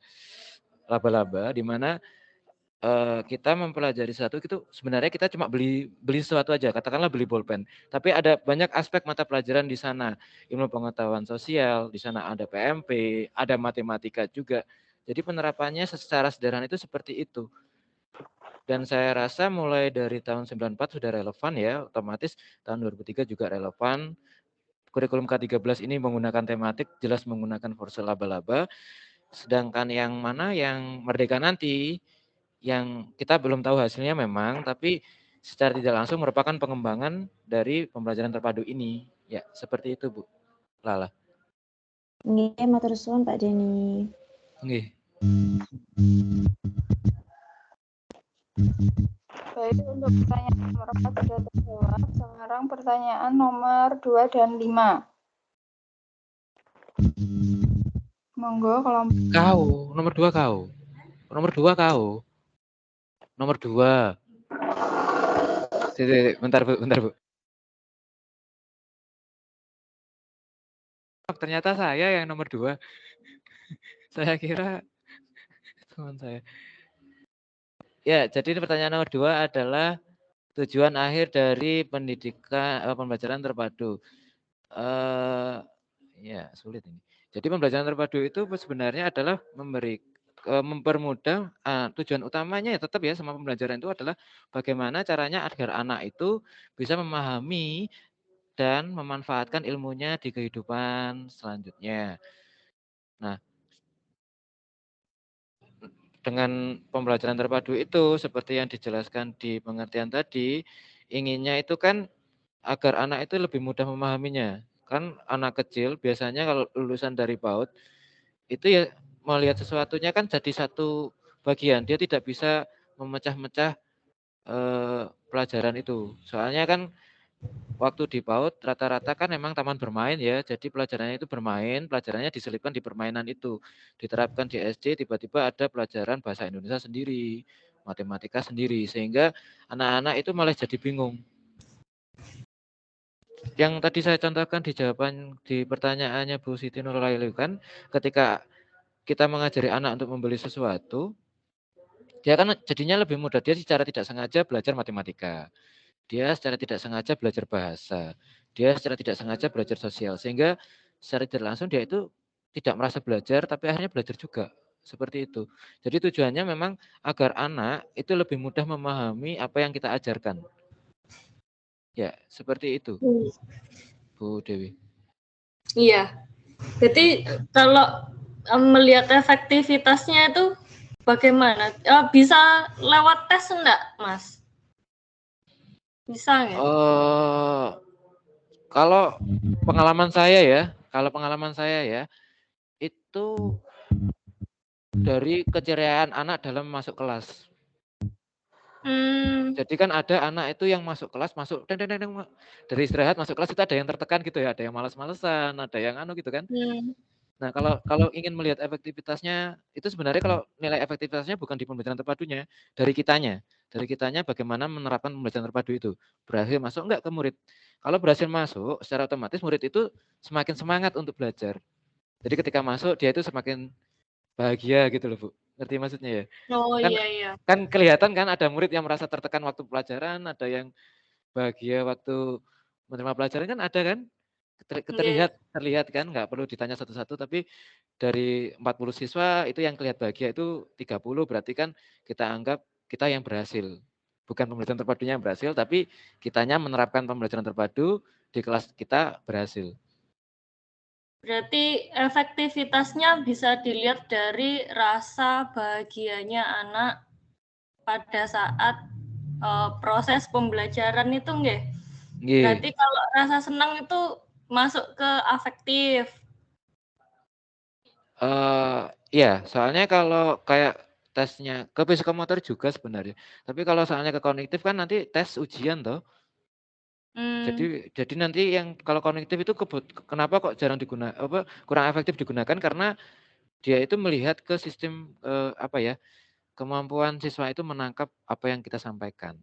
laba-laba, di mana kita mempelajari satu itu sebenarnya kita cuma beli sesuatu aja, katakanlah beli bolpen. Tapi ada banyak aspek mata pelajaran di sana, ilmu pengetahuan sosial, di sana ada PMP, ada matematika juga. Jadi penerapannya secara sederhana itu seperti itu. Dan saya rasa mulai dari tahun 94 sudah relevan ya, otomatis tahun 2003 juga relevan. Kurikulum K13 ini menggunakan tematik, jelas menggunakan forsel laba-laba. Sedangkan yang mana yang merdeka nanti, yang kita belum tahu hasilnya memang, tapi secara tidak langsung merupakan pengembangan dari pembelajaran terpadu ini. Ya, seperti itu, Bu Lala. Nggih, matur suwun Pak Denny. Nggih. Baik, untuk pertanyaan nomor 4 sudah terjawab. Sekarang pertanyaan nomor 2 dan 5. Monggo kalau Nomor 2 kau. Nomor 2 kau. Nomor 2. Bentar, Bu. Ternyata saya yang nomor 2. Saya kira teman saya. Ya, jadi pertanyaan nomor 2 adalah tujuan akhir dari pembelajaran terpadu. Ya, sulit ini. Jadi pembelajaran terpadu itu sebenarnya adalah mempermudah, tujuan utamanya ya tetap ya sama pembelajaran itu adalah bagaimana caranya agar anak itu bisa memahami dan memanfaatkan ilmunya di kehidupan selanjutnya. Nah, dengan pembelajaran terpadu itu seperti yang dijelaskan di pengertian tadi, inginnya itu kan agar anak itu lebih mudah memahaminya. Kan anak kecil biasanya kalau lulusan dari PAUD itu ya melihat sesuatunya kan jadi satu bagian. Dia tidak bisa memecah-mecah pelajaran itu. Soalnya kan waktu di PAUD rata-rata kan memang taman bermain ya. Jadi pelajarannya itu bermain, pelajarannya diselipkan di permainan itu. Diterapkan di SD tiba-tiba ada pelajaran bahasa Indonesia sendiri, matematika sendiri sehingga anak-anak itu malah jadi bingung. Yang tadi saya contohkan di jawaban di pertanyaannya Bu Siti Nurhayati kan ketika kita mengajari anak untuk membeli sesuatu, dia kan jadinya lebih mudah. Dia secara tidak sengaja belajar matematika. Dia secara tidak sengaja belajar bahasa. Dia secara tidak sengaja belajar sosial. Sehingga secara tidak langsung dia itu tidak merasa belajar, tapi akhirnya belajar juga. Seperti itu. Jadi tujuannya memang agar anak itu lebih mudah memahami apa yang kita ajarkan. Ya, seperti itu. Bu Dewi. Iya. Jadi kalau melihat efektivitasnya itu bagaimana? Bisa lewat tes enggak, Mas? Bisa nggak? Kalau pengalaman saya ya, itu dari keceriaan anak dalam masuk kelas. Jadi kan ada anak itu yang masuk kelas, dari istirahat masuk kelas itu ada yang tertekan gitu ya, ada yang malas-malesan, ada yang gitu kan. Nah, kalau ingin melihat efektivitasnya, itu sebenarnya kalau nilai efektivitasnya bukan di pembelajaran terpadunya, dari kitanya bagaimana menerapkan pembelajaran terpadu itu. Berhasil masuk enggak ke murid. Kalau berhasil masuk, secara otomatis murid itu semakin semangat untuk belajar. Jadi ketika masuk, dia itu semakin bahagia gitu loh, Bu. Ngerti maksudnya ya? Oh Kan, iya. kan kelihatan kan ada murid yang merasa tertekan waktu pelajaran, ada yang bahagia waktu menerima pelajaran kan ada kan? Terlihat kan, nggak perlu ditanya satu-satu, tapi dari 40 siswa itu yang kelihatan bahagia itu 30, berarti kan kita anggap kita yang berhasil. Bukan pembelajaran terpadunya yang berhasil, tapi kitanya menerapkan pembelajaran terpadu di kelas kita berhasil. Berarti efektivitasnya bisa dilihat dari rasa bahagianya anak pada saat proses pembelajaran itu nggih. Berarti kalau rasa senang itu masuk ke afektif. Iya, soalnya kalau kayak tesnya ke psikomotor juga sebenarnya. Tapi kalau soalnya ke kognitif kan nanti tes ujian toh. Jadi nanti yang kalau kognitif itu kenapa kok jarang digunakan, kurang efektif digunakan karena dia itu melihat ke sistem kemampuan siswa itu menangkap apa yang kita sampaikan.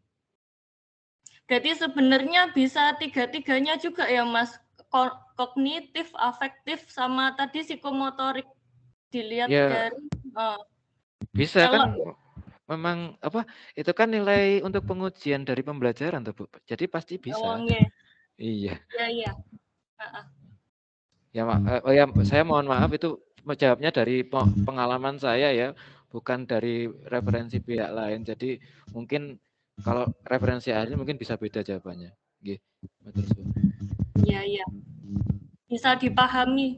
Jadi sebenarnya bisa tiga-tiganya juga ya Mas, kognitif, afektif, sama tadi psikomotorik dilihat dari. Bisa kan, memang itu kan nilai untuk pengujian dari pembelajaran tuh Bu. Jadi pasti bisa. Iya. Iya. Ya, saya mohon maaf itu menjawabnya dari pengalaman saya ya, bukan dari referensi pihak lain. Jadi mungkin kalau referensi ahli mungkin bisa beda jawabannya. Nggih. Iya. Bisa dipahami.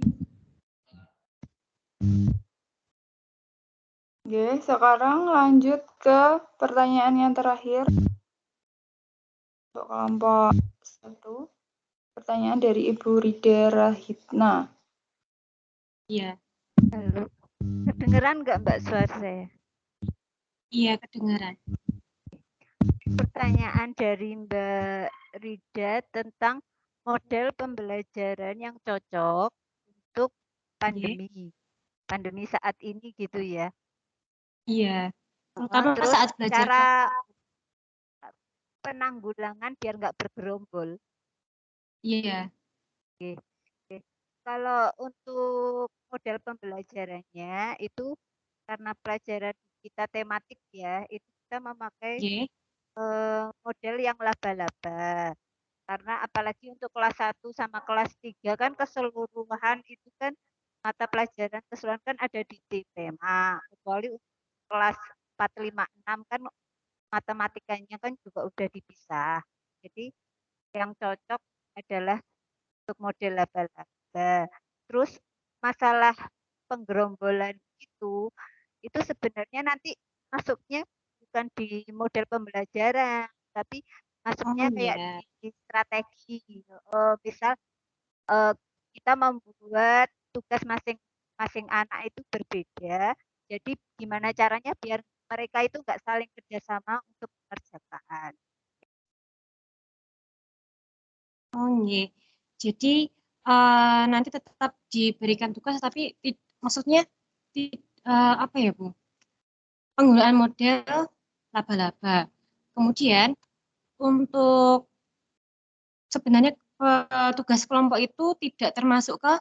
Oke, sekarang lanjut ke pertanyaan yang terakhir. Untuk kelompok 1. Pertanyaan dari Ibu Rida Rahitna. Iya. Halo. Kedengeran nggak Mbak suara saya? Iya, kedengeran. Pertanyaan dari Mbak Rida tentang model pembelajaran yang cocok untuk pandemi saat ini gitu ya. Iya. Karena Terus saat belajar cara penanggulangan biar nggak bergerombol. Iya. Oke. Kalau untuk model pembelajarannya itu karena pelajaran kita tematik ya, itu kita memakai model yang laba-laba. Karena apalagi untuk kelas 1 sama kelas 3 kan keseluruhan itu kan mata pelajaran keseluruhan kan ada di tema. Kecuali kelas 4, 5, 6 kan matematikanya kan juga udah dipisah. Jadi yang cocok adalah untuk model laba-laba. Terus masalah penggerombolan itu itu sebenarnya nanti masuknya bukan di model pembelajaran, tapi masuknya kayak di strategi. Misal kita membuat tugas masing-masing anak itu berbeda. Jadi gimana caranya biar mereka itu nggak saling kerjasama untuk mengerjakan. Oh, iya. Jadi nanti tetap diberikan tugas, tapi maksudnya apa ya, Bu? Penggunaan model laba-laba. Kemudian untuk sebenarnya tugas kelompok itu tidak termasuk ke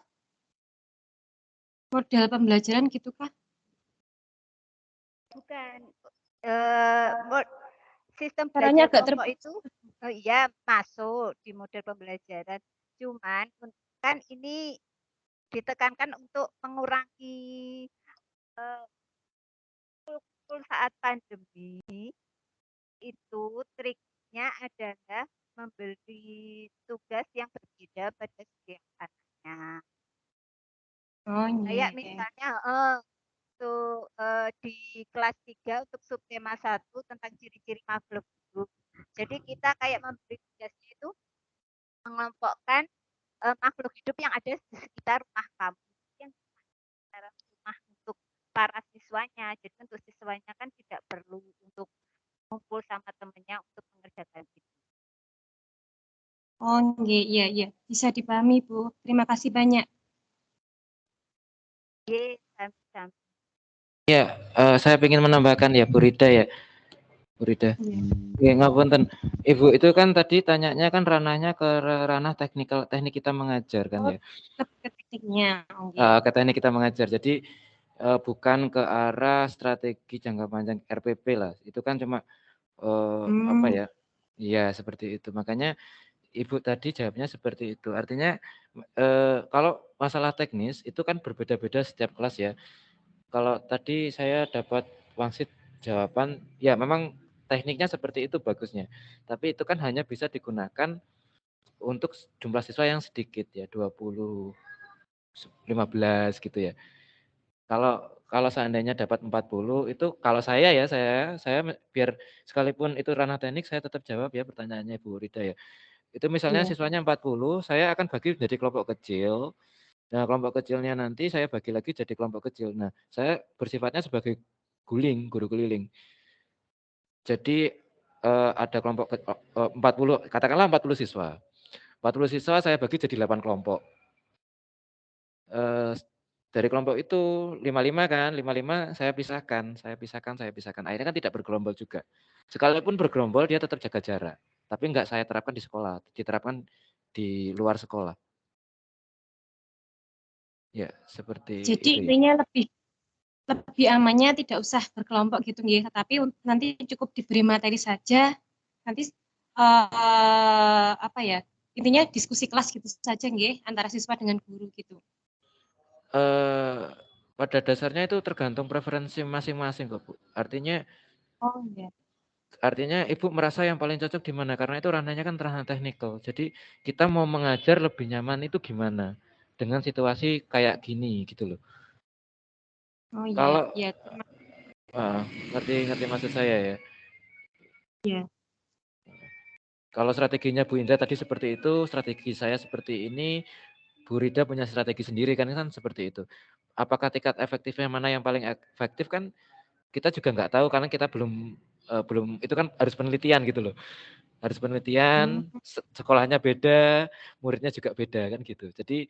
model pembelajaran gitu kah? Bukan. Sistem Caranya belajar agak kelompok itu ya masuk di model pembelajaran. Cuman kan ini ditekankan untuk mengurangi saat pandemi itu triknya adalah memberi tugas yang berbeda pada setiap anaknya. Oh, Kayak iya. misalnya untuk di kelas 3 untuk subtema 1 tentang ciri-ciri makhluk hidup. Jadi kita kayak memberi tugasnya itu mengelompokkan makhluk hidup yang ada di sekitar rumah kamu. Yang sekitar rumah untuk para siswanya. Jadi untuk siswanya kan tidak perlu untuk kumpul sama temennya untuk mengerjakan itu. Oh, iya, iya. Bisa dipahami, Bu. Terima kasih banyak. Sama-sama. Ya, saya ingin menambahkan ya, Bu Rida ya. Bu Rida. Ya, ngapunten. Ibu itu kan tadi tanyanya kan ranahnya ke ranah teknik kita mengajar kan ya. Ke tekniknya. Ke teknik kita mengajar. Jadi bukan ke arah strategi jangka panjang RPP lah. Itu kan cuma apa ya? Iya, seperti itu. Makanya Ibu tadi jawabnya seperti itu. Artinya kalau masalah teknis itu kan berbeda-beda setiap kelas ya. Kalau tadi saya dapat wangsit jawaban, ya memang tekniknya seperti itu bagusnya. Tapi itu kan hanya bisa digunakan untuk jumlah siswa yang sedikit ya, 20, 15 gitu ya. Kalau seandainya dapat 40 itu kalau saya ya, saya biar sekalipun itu ranah teknik saya tetap jawab ya pertanyaannya Bu Rida ya. Itu misalnya siswanya 40, saya akan bagi menjadi kelompok kecil. Nah, kelompok kecilnya nanti saya bagi lagi jadi kelompok kecil. Nah, saya bersifatnya sebagai guru keliling. Jadi ada kelompok 40, katakanlah 40 siswa. 40 siswa saya bagi jadi 8 kelompok. Dari kelompok itu 55 kan, 55 saya pisahkan. Akhirnya kan tidak bergerombol juga. Sekalipun bergerombol dia tetap jaga jarak. Tapi enggak saya terapkan di sekolah, diterapkan di luar sekolah. Ya, seperti Jadi itu ya. intinya lebih amannya tidak usah berkelompok gitu nggih, tapi nanti cukup diberi materi saja. Nanti apa ya? Intinya diskusi kelas gitu saja nggih antara siswa dengan guru gitu. Pada dasarnya itu tergantung preferensi masing-masing kok, Bu. Artinya Ibu merasa yang paling cocok di mana? Karena itu ranahnya kan ranah teknikal. Jadi kita mau mengajar lebih nyaman itu gimana? Dengan situasi kayak gini gitu loh. Oh iya, Kalau iya. ngerti maksud saya ya. Iya. Kalau strateginya Bu Indra tadi seperti itu, strategi saya seperti ini, Bu Rida punya strategi sendiri kan seperti itu. Apakah tingkat efektifnya mana yang paling efektif kan kita juga nggak tahu karena kita belum itu kan harus penelitian gitu loh. Harus penelitian, sekolahnya beda, muridnya juga beda kan gitu. Jadi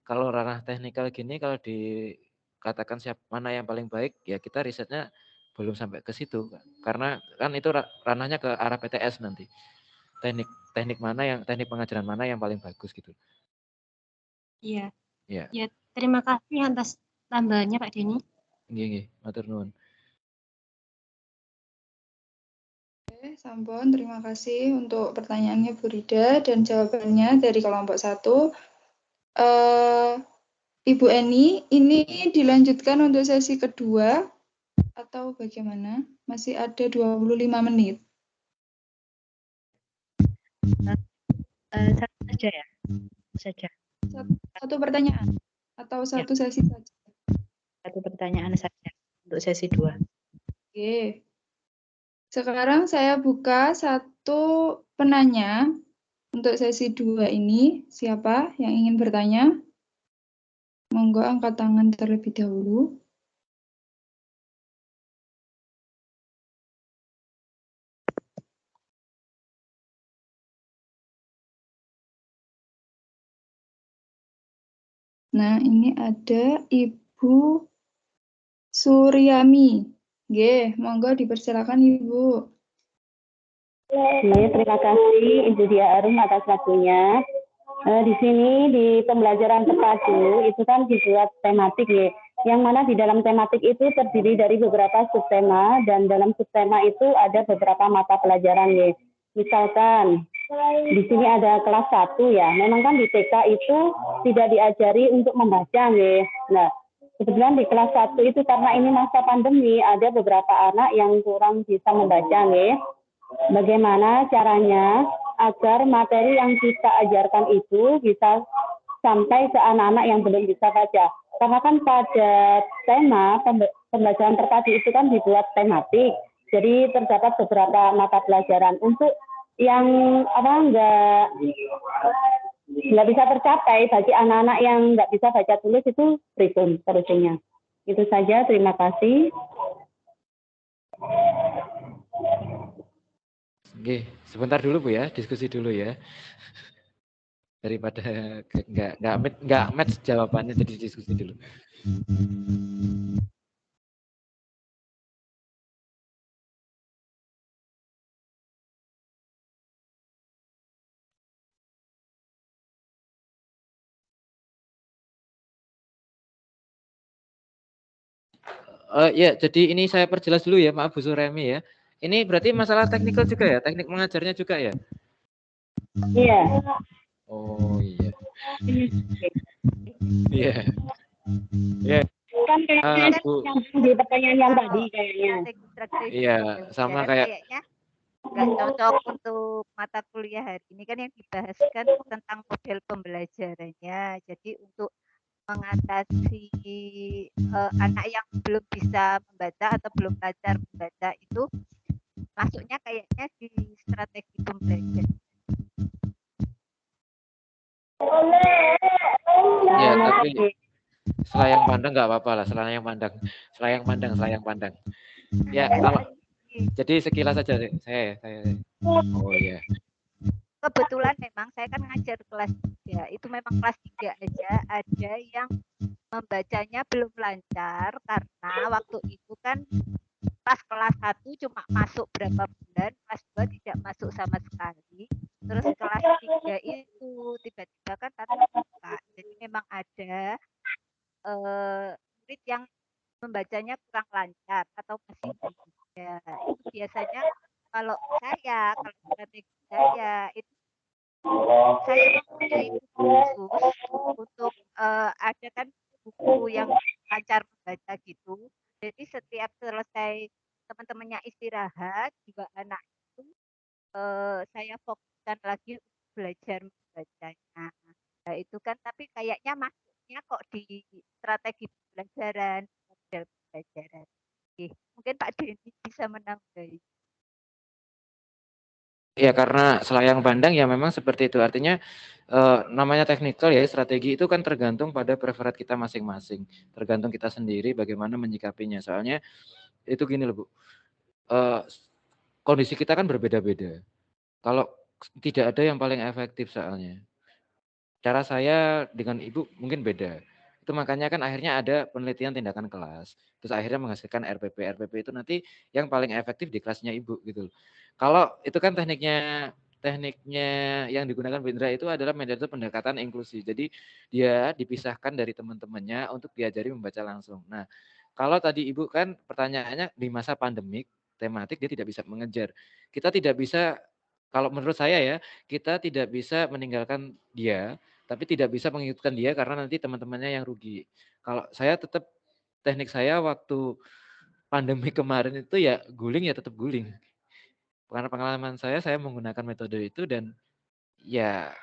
kalau ranah teknikal gini kalau dikatakan mana yang paling baik ya kita risetnya belum sampai ke situ karena kan itu ranahnya ke arah PTS nanti. Teknik pengajaran mana yang paling bagus gitu. Iya. Ya. Ya, terima kasih atas tambahannya Pak Denny. Nggih, matur nuwun. Sampun, terima kasih untuk pertanyaannya Bu Rida dan jawabannya dari kelompok 1. Ibu Eni, ini dilanjutkan untuk sesi kedua atau bagaimana? Masih ada 25 menit. Satu saja ya? Saja. Satu pertanyaan atau satu sesi saja? Satu pertanyaan saja. untuk sesi 2. Oke. Sekarang saya buka satu penanya untuk sesi 2 ini. Siapa yang ingin bertanya? Monggo angkat tangan terlebih dahulu. Nah, ini ada Ibu Suryami. Nggih, monggo dipersilakan Ibu. Terima kasih Ibu Dia Arum atas waktunya. Di sini di pembelajaran terpadu itu kan dibuat tematik ya. Yang mana di dalam tematik itu terdiri dari beberapa subtema dan dalam subtema itu ada beberapa mata pelajaran ya. Misalkan di sini ada kelas 1 ya. Memang kan di TK itu tidak diajari untuk membaca ya. Nah, kebetulan di kelas 1 itu karena ini masa pandemi ada beberapa anak yang kurang bisa membaca ya. Bagaimana caranya agar materi yang kita ajarkan itu bisa sampai ke anak-anak yang belum bisa baca. Karena kan pada tema pembelajaran terpadu itu kan dibuat tematik. Jadi terdapat beberapa mata pelajaran untuk yang nggak bisa tercapai bagi anak-anak yang nggak bisa baca tulis itu pripun solusinya. Itu saja, terima kasih. Oke, sebentar dulu Bu ya, diskusi dulu ya. Daripada nggak match jawabannya, jadi diskusi dulu. Ya, jadi ini saya perjelas dulu ya, maaf Bu Suremi ya. Ini berarti masalah teknikal juga ya, teknik mengajarnya juga ya? Iya. Oh iya. Iya. Iya. Kan kayaknya Bu, di pertanyaan yang tadi kayaknya. Iya, sama kayak kayaknya nggak cocok untuk mata kuliah hari ini kan yang dibahaskan tentang model pembelajarannya. Jadi untuk mengatasi anak yang belum bisa membaca atau belum belajar membaca itu masuknya kayaknya di strategi pembelajaran. Ya, tapi selayang pandang nggak apa-apa lah, selayang pandang. Ya, kalau jadi sekilas saja saya. Oh iya. Kebetulan memang saya kan ngajar kelas 3, itu memang kelas 3 aja ada yang membacanya belum lancar karena waktu itu kan pas kelas 1 cuma masuk berapa bulan, kelas 2 tidak masuk sama sekali. Terus kelas 3 itu tiba-tiba kan tatap muka. Jadi memang ada murid yang membacanya kurang lancar atau masih ya, itu biasanya kalau strategi saya itu saya mempunyai buku khusus untuk ada kan buku yang lancar membaca gitu. Jadi setiap selesai teman-temannya istirahat, juga anak itu saya fokuskan lagi untuk belajar membacanya. Nah itu kan tapi kayaknya masuknya kok di strategi pembelajaran, model pembelajaran. Oke, mungkin Pak Denny bisa menambahi. Ya karena selayang pandang ya memang seperti itu. Artinya namanya teknikal ya, strategi itu kan tergantung pada preferat kita masing-masing. Tergantung kita sendiri bagaimana menyikapinya. Soalnya itu gini loh Bu, kondisi kita kan berbeda-beda. Kalau tidak ada yang paling efektif soalnya. Cara saya dengan Ibu mungkin beda. Itu makanya kan akhirnya ada penelitian tindakan kelas. Terus akhirnya menghasilkan RPP. RPP itu nanti yang paling efektif di kelasnya Ibu gitu. Kalau itu kan tekniknya yang digunakan Bu Indra itu adalah metode pendekatan inklusi. Jadi dia dipisahkan dari teman-temannya untuk diajari membaca langsung. Nah, kalau tadi Ibu kan pertanyaannya di masa pandemik, tematik dia tidak bisa mengejar. Kita tidak bisa, kalau menurut saya ya, kita tidak bisa meninggalkan dia, tapi tidak bisa mengikutkan dia karena nanti teman-temannya yang rugi. Kalau saya tetap teknik saya waktu pandemi kemarin itu ya guling ya tetap guling. Karena pengalaman saya menggunakan metode itu dan ya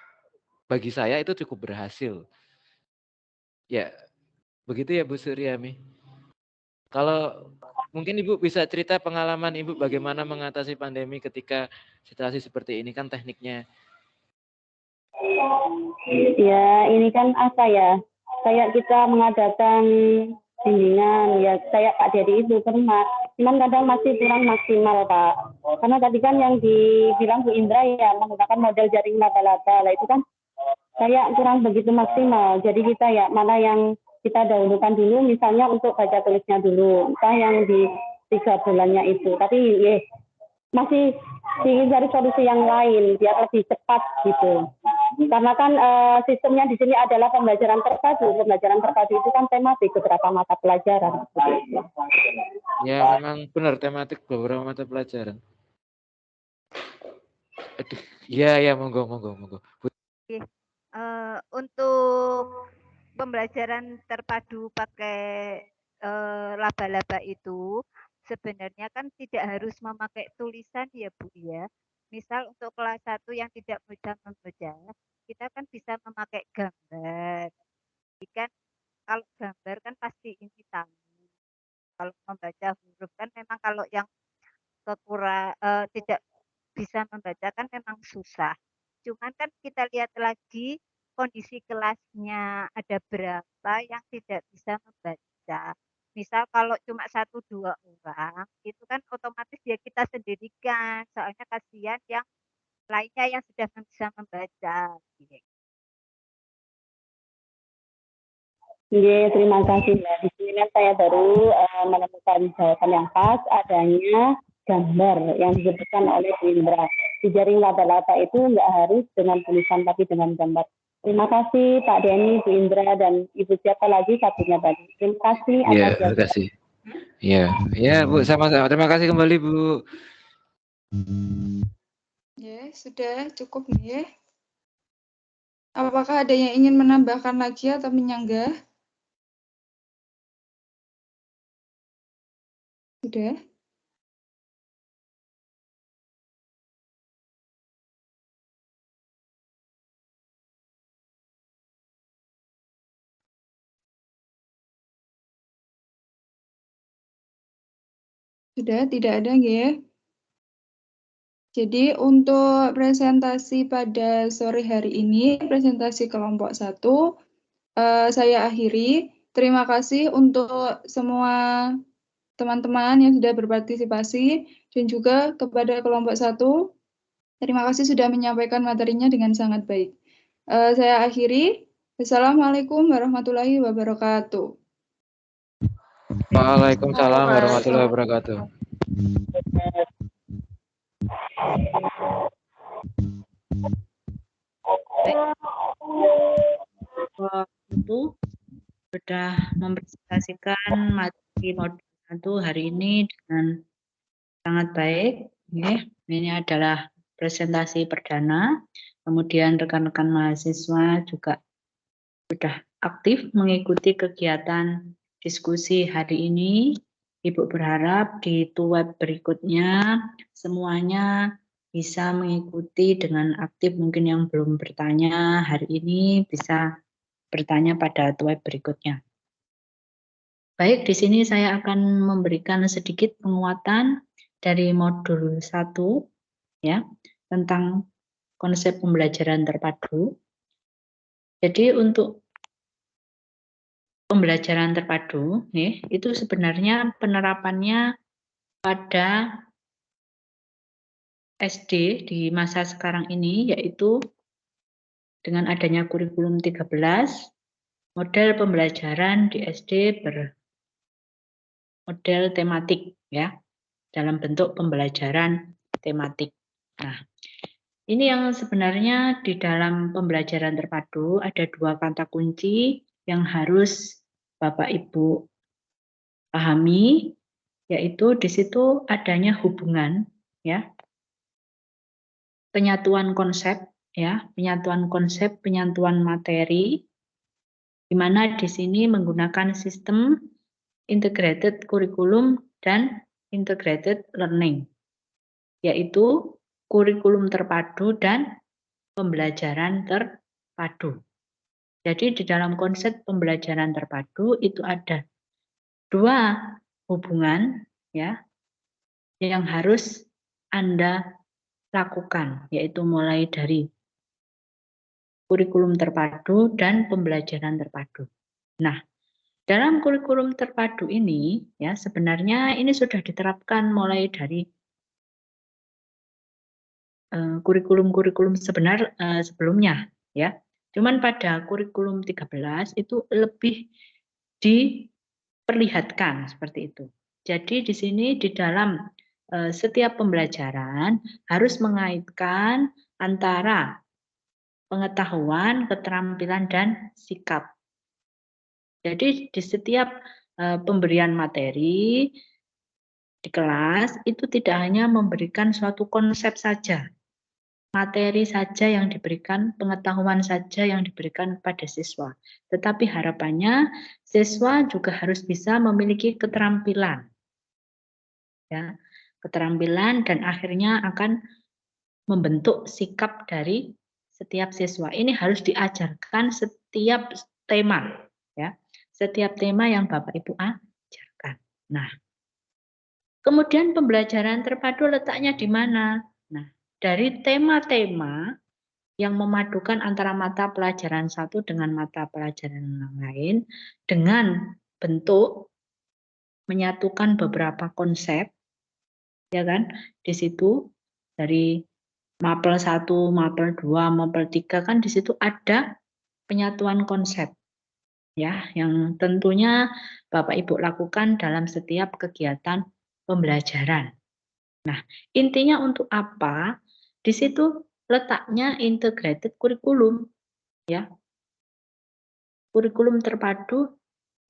bagi saya itu cukup berhasil. Ya, begitu ya Bu Suryami. Kalau mungkin Ibu bisa cerita pengalaman Ibu bagaimana mengatasi pandemi ketika situasi seperti ini kan tekniknya. Ya, ini kan apa ya? Kayak kita mengadakan bimbingan, ya kayak Pak Dedi itu pernah. Cuman kadang masih kurang maksimal, Pak. Karena tadi kan yang dibilang Bu Indra ya menggunakan model jaring laba-laba. Lah itu kan kayak kurang begitu maksimal. Jadi kita ya mana yang kita dahulukan dulu, misalnya untuk baca tulisnya dulu, entah yang di 3 bulannya itu. Tapi ya masih ingin cari solusi yang lain biar lebih cepat gitu. Karena kan sistemnya di sini adalah pembelajaran terpadu. Pembelajaran terpadu itu kan tematik beberapa mata pelajaran. Ya memang benar tematik beberapa mata pelajaran. Aduh, ya monggo. Oke. Untuk pembelajaran terpadu pakai laba-laba itu sebenarnya kan tidak harus memakai tulisan ya Bu ya. Misal untuk kelas 1 yang tidak bisa membaca, kita kan bisa memakai gambar. Jadi kan kalau gambar kan pasti ini tahu. Kalau membaca huruf kan memang kalau yang tidak bisa membaca kan memang susah. Cuman kan kita lihat lagi kondisi kelasnya ada berapa yang tidak bisa membaca. Misal kalau cuma 1-2 orang, itu kan otomatis ya kita sendirikan. Soalnya kasihan yang lainnya yang sudah bisa membaca. Iya, terima kasih Mbak. Di sini kan saya baru menemukan jawaban yang pas adanya gambar yang disebutkan oleh Bu Indra. Di jaring laba-laba itu nggak harus dengan tulisan tapi dengan gambar. Terima kasih Pak Denny, Bu Indra, dan Ibu siapa lagi satunya tadi. Terima kasih. Iya, terima kasih. Iya Bu, sama-sama. Terima kasih kembali Bu. Ya, sudah cukup nih ya. Apakah ada yang ingin menambahkan lagi atau menyanggah? Sudah. Sudah, tidak ada ya. Jadi untuk presentasi pada sore hari ini, presentasi kelompok 1, saya akhiri. Terima kasih untuk semua teman-teman yang sudah berpartisipasi dan juga kepada kelompok 1. Terima kasih sudah menyampaikan materinya dengan sangat baik. Saya akhiri. Assalamualaikum warahmatullahi wabarakatuh. Waalaikumsalam warahmatullahi wabarakatuh. Itu sudah mempresentasikan materi modul 1 hari ini dengan sangat baik. Ini adalah presentasi perdana. Kemudian rekan-rekan mahasiswa juga sudah aktif mengikuti kegiatan diskusi hari ini. Ibu berharap di web berikutnya semuanya bisa mengikuti dengan aktif. Mungkin yang belum bertanya hari ini bisa bertanya pada web berikutnya. Baik, di sini saya akan memberikan sedikit penguatan dari modul 1 ya, tentang konsep pembelajaran terpadu. Jadi untuk pembelajaran terpadu nih, itu sebenarnya penerapannya pada SD di masa sekarang ini yaitu dengan adanya kurikulum 13, model pembelajaran di SD bermodel tematik ya, dalam bentuk pembelajaran tematik. Nah, ini yang sebenarnya di dalam pembelajaran terpadu ada 2 kata kunci yang harus Bapak Ibu pahami, yaitu di situ adanya hubungan ya, penyatuan konsep ya, penyatuan materi, di mana di sini menggunakan sistem integrated curriculum dan integrated learning, yaitu kurikulum terpadu dan pembelajaran terpadu. Jadi di dalam konsep pembelajaran terpadu itu ada 2 hubungan ya yang harus Anda lakukan, yaitu mulai dari kurikulum terpadu dan pembelajaran terpadu. Nah, dalam kurikulum terpadu ini ya sebenarnya ini sudah diterapkan mulai dari kurikulum-kurikulum sebelumnya ya. Cuman pada kurikulum 13 itu lebih diperlihatkan seperti itu. Jadi di sini di dalam setiap pembelajaran harus mengaitkan antara pengetahuan, keterampilan, dan sikap. Jadi di setiap pemberian materi di kelas itu tidak hanya memberikan suatu konsep saja, materi saja yang diberikan, pengetahuan saja yang diberikan pada siswa. Tetapi harapannya siswa juga harus bisa memiliki keterampilan. Ya, keterampilan dan akhirnya akan membentuk sikap dari setiap siswa. Ini harus diajarkan setiap tema, ya. Setiap tema yang Bapak Ibu ajarkan. Nah, kemudian pembelajaran terpadu letaknya di mana? Nah, dari tema-tema yang memadukan antara mata pelajaran satu dengan mata pelajaran yang lain dengan bentuk menyatukan beberapa konsep, ya kan? Di situ dari mapel 1, mapel 2, mapel 3 kan di situ ada penyatuan konsep. Ya, yang tentunya Bapak Ibu lakukan dalam setiap kegiatan pembelajaran. Nah, intinya untuk apa? Di situ letaknya integrated kurikulum, ya. Kurikulum terpadu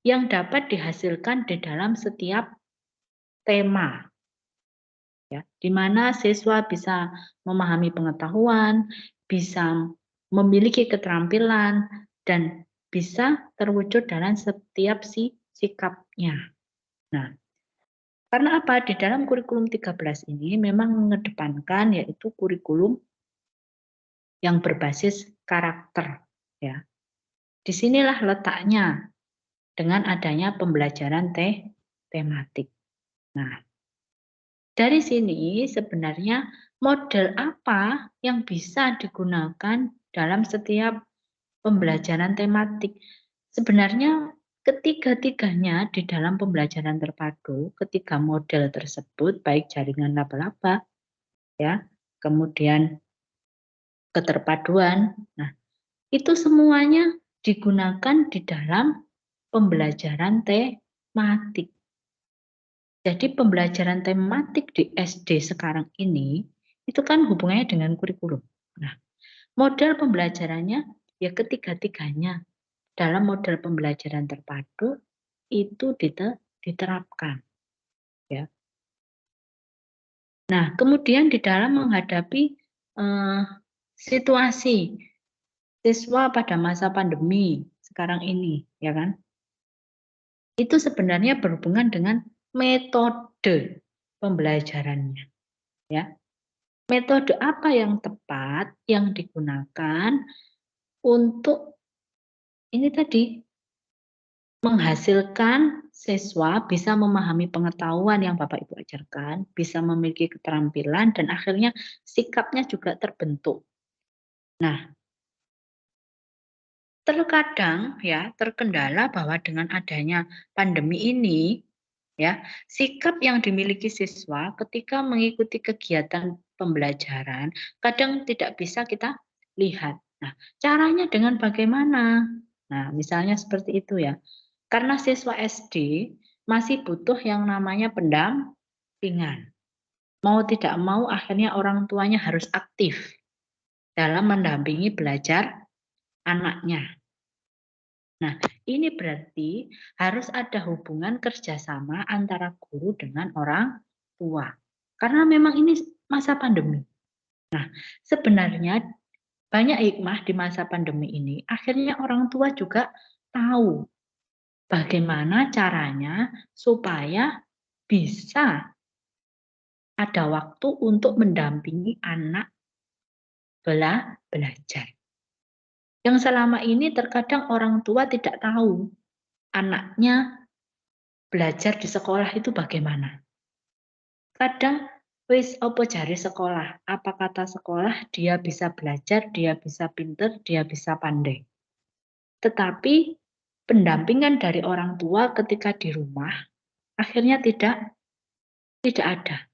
yang dapat dihasilkan di dalam setiap tema. Ya, di mana siswa bisa memahami pengetahuan, bisa memiliki keterampilan, dan bisa terwujud dalam setiap sikapnya. Nah, karena apa? Di dalam kurikulum 13 ini memang mengedepankan yaitu kurikulum yang berbasis karakter. Ya. Disinilah letaknya dengan adanya pembelajaran tematik. Nah, dari sini sebenarnya model apa yang bisa digunakan dalam setiap pembelajaran tematik? Sebenarnya ketiga-tiganya di dalam pembelajaran terpadu, ketiga model tersebut, baik jaringan laba-laba, ya, kemudian keterpaduan, nah itu semuanya digunakan di dalam pembelajaran tematik. Jadi pembelajaran tematik di SD sekarang ini itu kan hubungannya dengan kurikulum. Nah, model pembelajarannya ya ketiga-tiganya dalam model pembelajaran terpadu itu diterapkan. Ya. Nah, kemudian di dalam menghadapi situasi siswa pada masa pandemi sekarang ini, ya kan? Itu sebenarnya berhubungan dengan metode pembelajarannya, ya. Metode apa yang tepat yang digunakan untuk ini tadi menghasilkan siswa bisa memahami pengetahuan yang Bapak Ibu ajarkan, bisa memiliki keterampilan dan akhirnya sikapnya juga terbentuk. Nah, terkadang ya terkendala bahwa dengan adanya pandemi ini ya, sikap yang dimiliki siswa ketika mengikuti kegiatan pembelajaran kadang tidak bisa kita lihat. Nah, caranya dengan bagaimana? Nah, misalnya seperti itu ya. Karena siswa SD masih butuh yang namanya pendampingan. Mau tidak mau akhirnya orang tuanya harus aktif dalam mendampingi belajar anaknya. Nah, ini berarti harus ada hubungan kerjasama antara guru dengan orang tua. Karena memang ini masa pandemi. Nah, sebenarnya banyak hikmah di masa pandemi ini. Akhirnya orang tua juga tahu bagaimana caranya supaya bisa ada waktu untuk mendampingi anak belajar. Yang selama ini terkadang orang tua tidak tahu anaknya belajar di sekolah itu bagaimana? Kadang wis opo jari sekolah, apa kata sekolah, dia bisa belajar, dia bisa pinter, dia bisa pandai. Tetapi pendampingan dari orang tua ketika di rumah akhirnya tidak ada.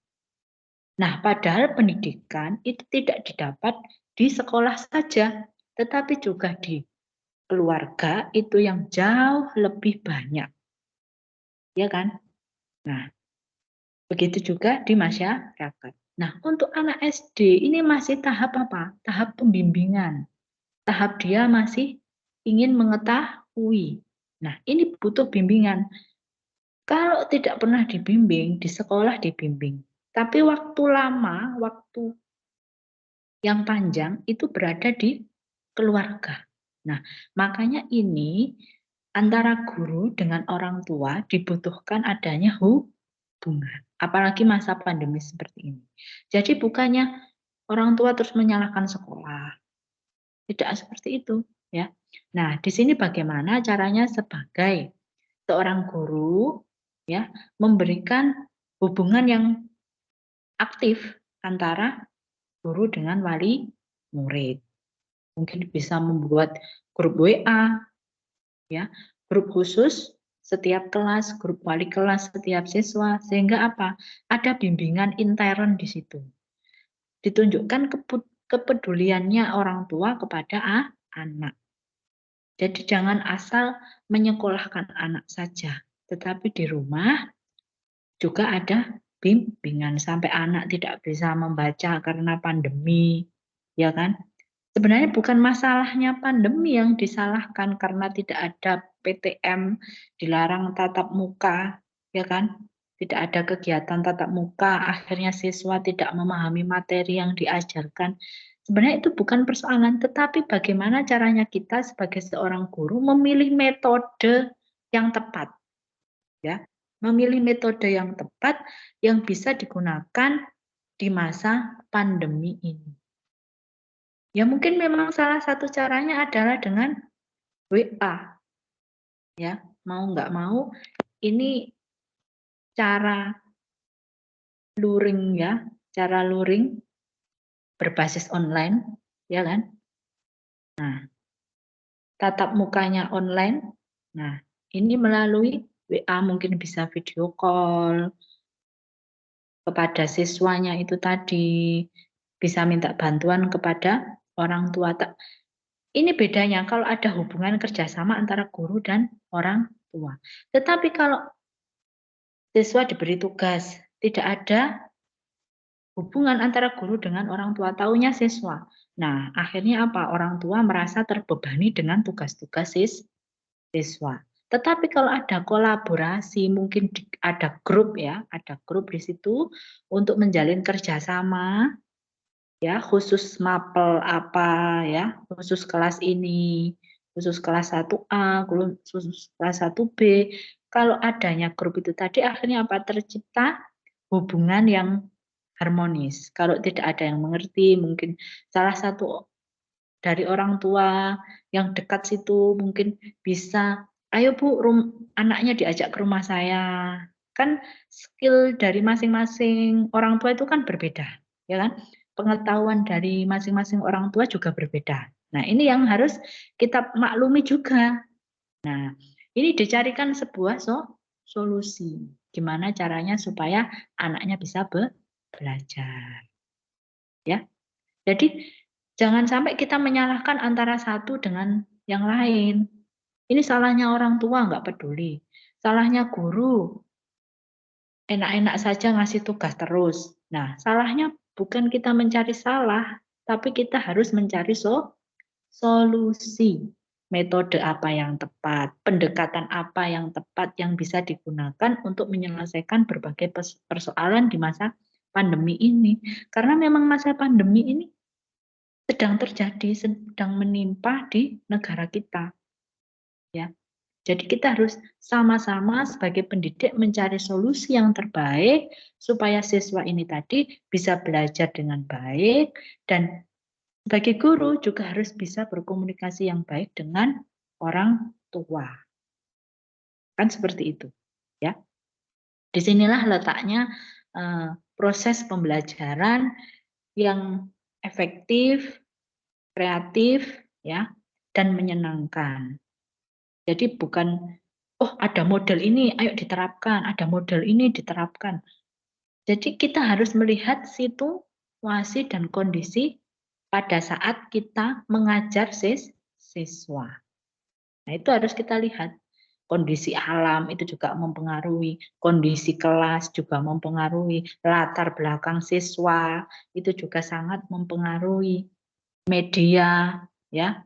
Nah, padahal pendidikan itu tidak didapat di sekolah saja, tetapi juga di keluarga itu yang jauh lebih banyak. Ya kan? Nah, begitu juga di masyarakat. Nah, untuk anak SD ini masih tahap apa? Tahap pembimbingan. Tahap dia masih ingin mengetahui. Nah, ini butuh bimbingan. Kalau tidak pernah dibimbing, di sekolah dibimbing. Tapi waktu lama, waktu yang panjang itu berada di keluarga. Nah, makanya ini antara guru dengan orang tua dibutuhkan adanya hubungan. Apalagi masa pandemi seperti ini. Jadi bukannya orang tua terus menyalahkan sekolah. Tidak seperti itu, ya. Nah, di sini bagaimana caranya sebagai seorang guru ya memberikan hubungan yang aktif antara guru dengan wali murid. Mungkin bisa membuat grup WA ya, grup khusus setiap kelas, grup wali kelas setiap siswa, sehingga apa? Ada bimbingan intern di situ. Ditunjukkan kepeduliannya orang tua kepada anak. Jadi jangan asal menyekolahkan anak saja, tetapi di rumah juga ada bimbingan sampai anak tidak bisa membaca karena pandemi, ya kan? Sebenarnya bukan masalahnya pandemi yang disalahkan karena tidak ada PTM, dilarang tatap muka, ya kan? Tidak ada kegiatan tatap muka, akhirnya siswa tidak memahami materi yang diajarkan. Sebenarnya itu bukan persoalan, tetapi bagaimana caranya kita sebagai seorang guru memilih metode yang tepat, ya, memilih metode yang tepat yang bisa digunakan di masa pandemi ini. Ya mungkin memang salah satu caranya adalah dengan WA. Ya, mau nggak mau ini cara luring ya, cara luring berbasis online, ya kan? Nah, tatap mukanya online. Nah, ini melalui WA mungkin bisa video call kepada siswanya itu tadi, bisa minta bantuan kepada orang tua. Ini bedanya kalau ada hubungan kerjasama antara guru dan orang tua. Tetapi kalau siswa diberi tugas, tidak ada hubungan antara guru dengan orang tua, taunya siswa. Nah, akhirnya apa? Orang tua merasa terbebani dengan tugas-tugas siswa. Tetapi kalau ada kolaborasi, mungkin ada grup ya, ada grup di situ untuk menjalin kerjasama, ya khusus mapel apa ya, khusus kelas ini, khusus kelas 1A, khusus kelas 1B. Kalau adanya grup itu tadi akhirnya apa? Tercipta hubungan yang harmonis. Kalau tidak ada yang mengerti, mungkin salah satu dari orang tua yang dekat situ mungkin bisa, ayo Bu, anaknya diajak ke rumah saya. Kan skill dari masing-masing orang tua itu kan berbeda, ya kan? Pengetahuan dari masing-masing orang tua juga berbeda. Nah, ini yang harus kita maklumi juga. Nah, ini dicarikan sebuah solusi. Gimana caranya supaya anaknya bisa belajar. Ya. Jadi jangan sampai kita menyalahkan antara satu dengan yang lain. Ini salahnya orang tua nggak peduli. Salahnya guru. Enak-enak saja ngasih tugas terus. Nah, salahnya bukan kita mencari salah, tapi kita harus mencari solusi. Metode apa yang tepat, pendekatan apa yang tepat yang bisa digunakan untuk menyelesaikan berbagai persoalan di masa pandemi ini. Karena memang masa pandemi ini sedang terjadi, sedang menimpa di negara kita. Ya. Jadi kita harus sama-sama sebagai pendidik mencari solusi yang terbaik supaya siswa ini tadi bisa belajar dengan baik, dan sebagai guru juga harus bisa berkomunikasi yang baik dengan orang tua. Kan seperti itu. Ya, disinilah letaknya proses pembelajaran yang efektif, kreatif, ya, dan menyenangkan. Jadi bukan, oh ada model ini, ayo diterapkan, ada model ini diterapkan. Jadi kita harus melihat situasi dan kondisi pada saat kita mengajar siswa. Nah itu harus kita lihat. Kondisi alam itu juga mempengaruhi, kondisi kelas juga mempengaruhi, latar belakang siswa itu juga sangat mempengaruhi, media, ya,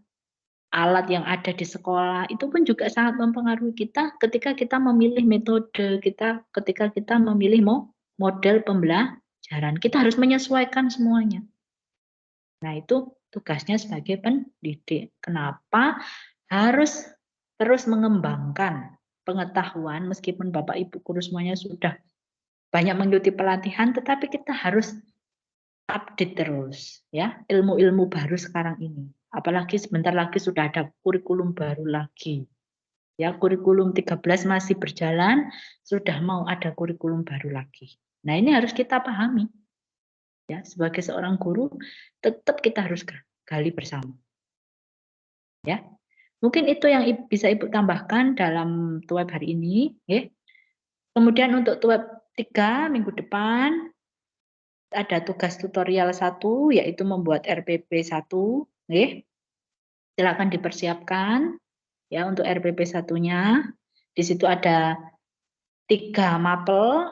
alat yang ada di sekolah itu pun juga sangat mempengaruhi kita ketika kita memilih metode kita, ketika kita memilih model pembelajaran. Kita harus menyesuaikan semuanya. Nah itu tugasnya sebagai pendidik. Kenapa harus terus mengembangkan pengetahuan meskipun Bapak Ibu guru semuanya sudah banyak mengikuti pelatihan, tetapi kita harus update terus ya ilmu-ilmu baru sekarang ini. Apalagi sebentar lagi sudah ada kurikulum baru lagi. Ya, kurikulum 13 masih berjalan, sudah mau ada kurikulum baru lagi. Nah, ini harus kita pahami. Ya, sebagai seorang guru tetap kita harus gali bersama. Ya. Mungkin itu yang bisa Ibu tambahkan dalam TUEB hari ini. Ya. Kemudian untuk TUEB 3 minggu depan, ada tugas tutorial 1, yaitu membuat RPP 1. Ya. Silakan dipersiapkan ya untuk RPP 1-nya. Di situ ada 3 mapel,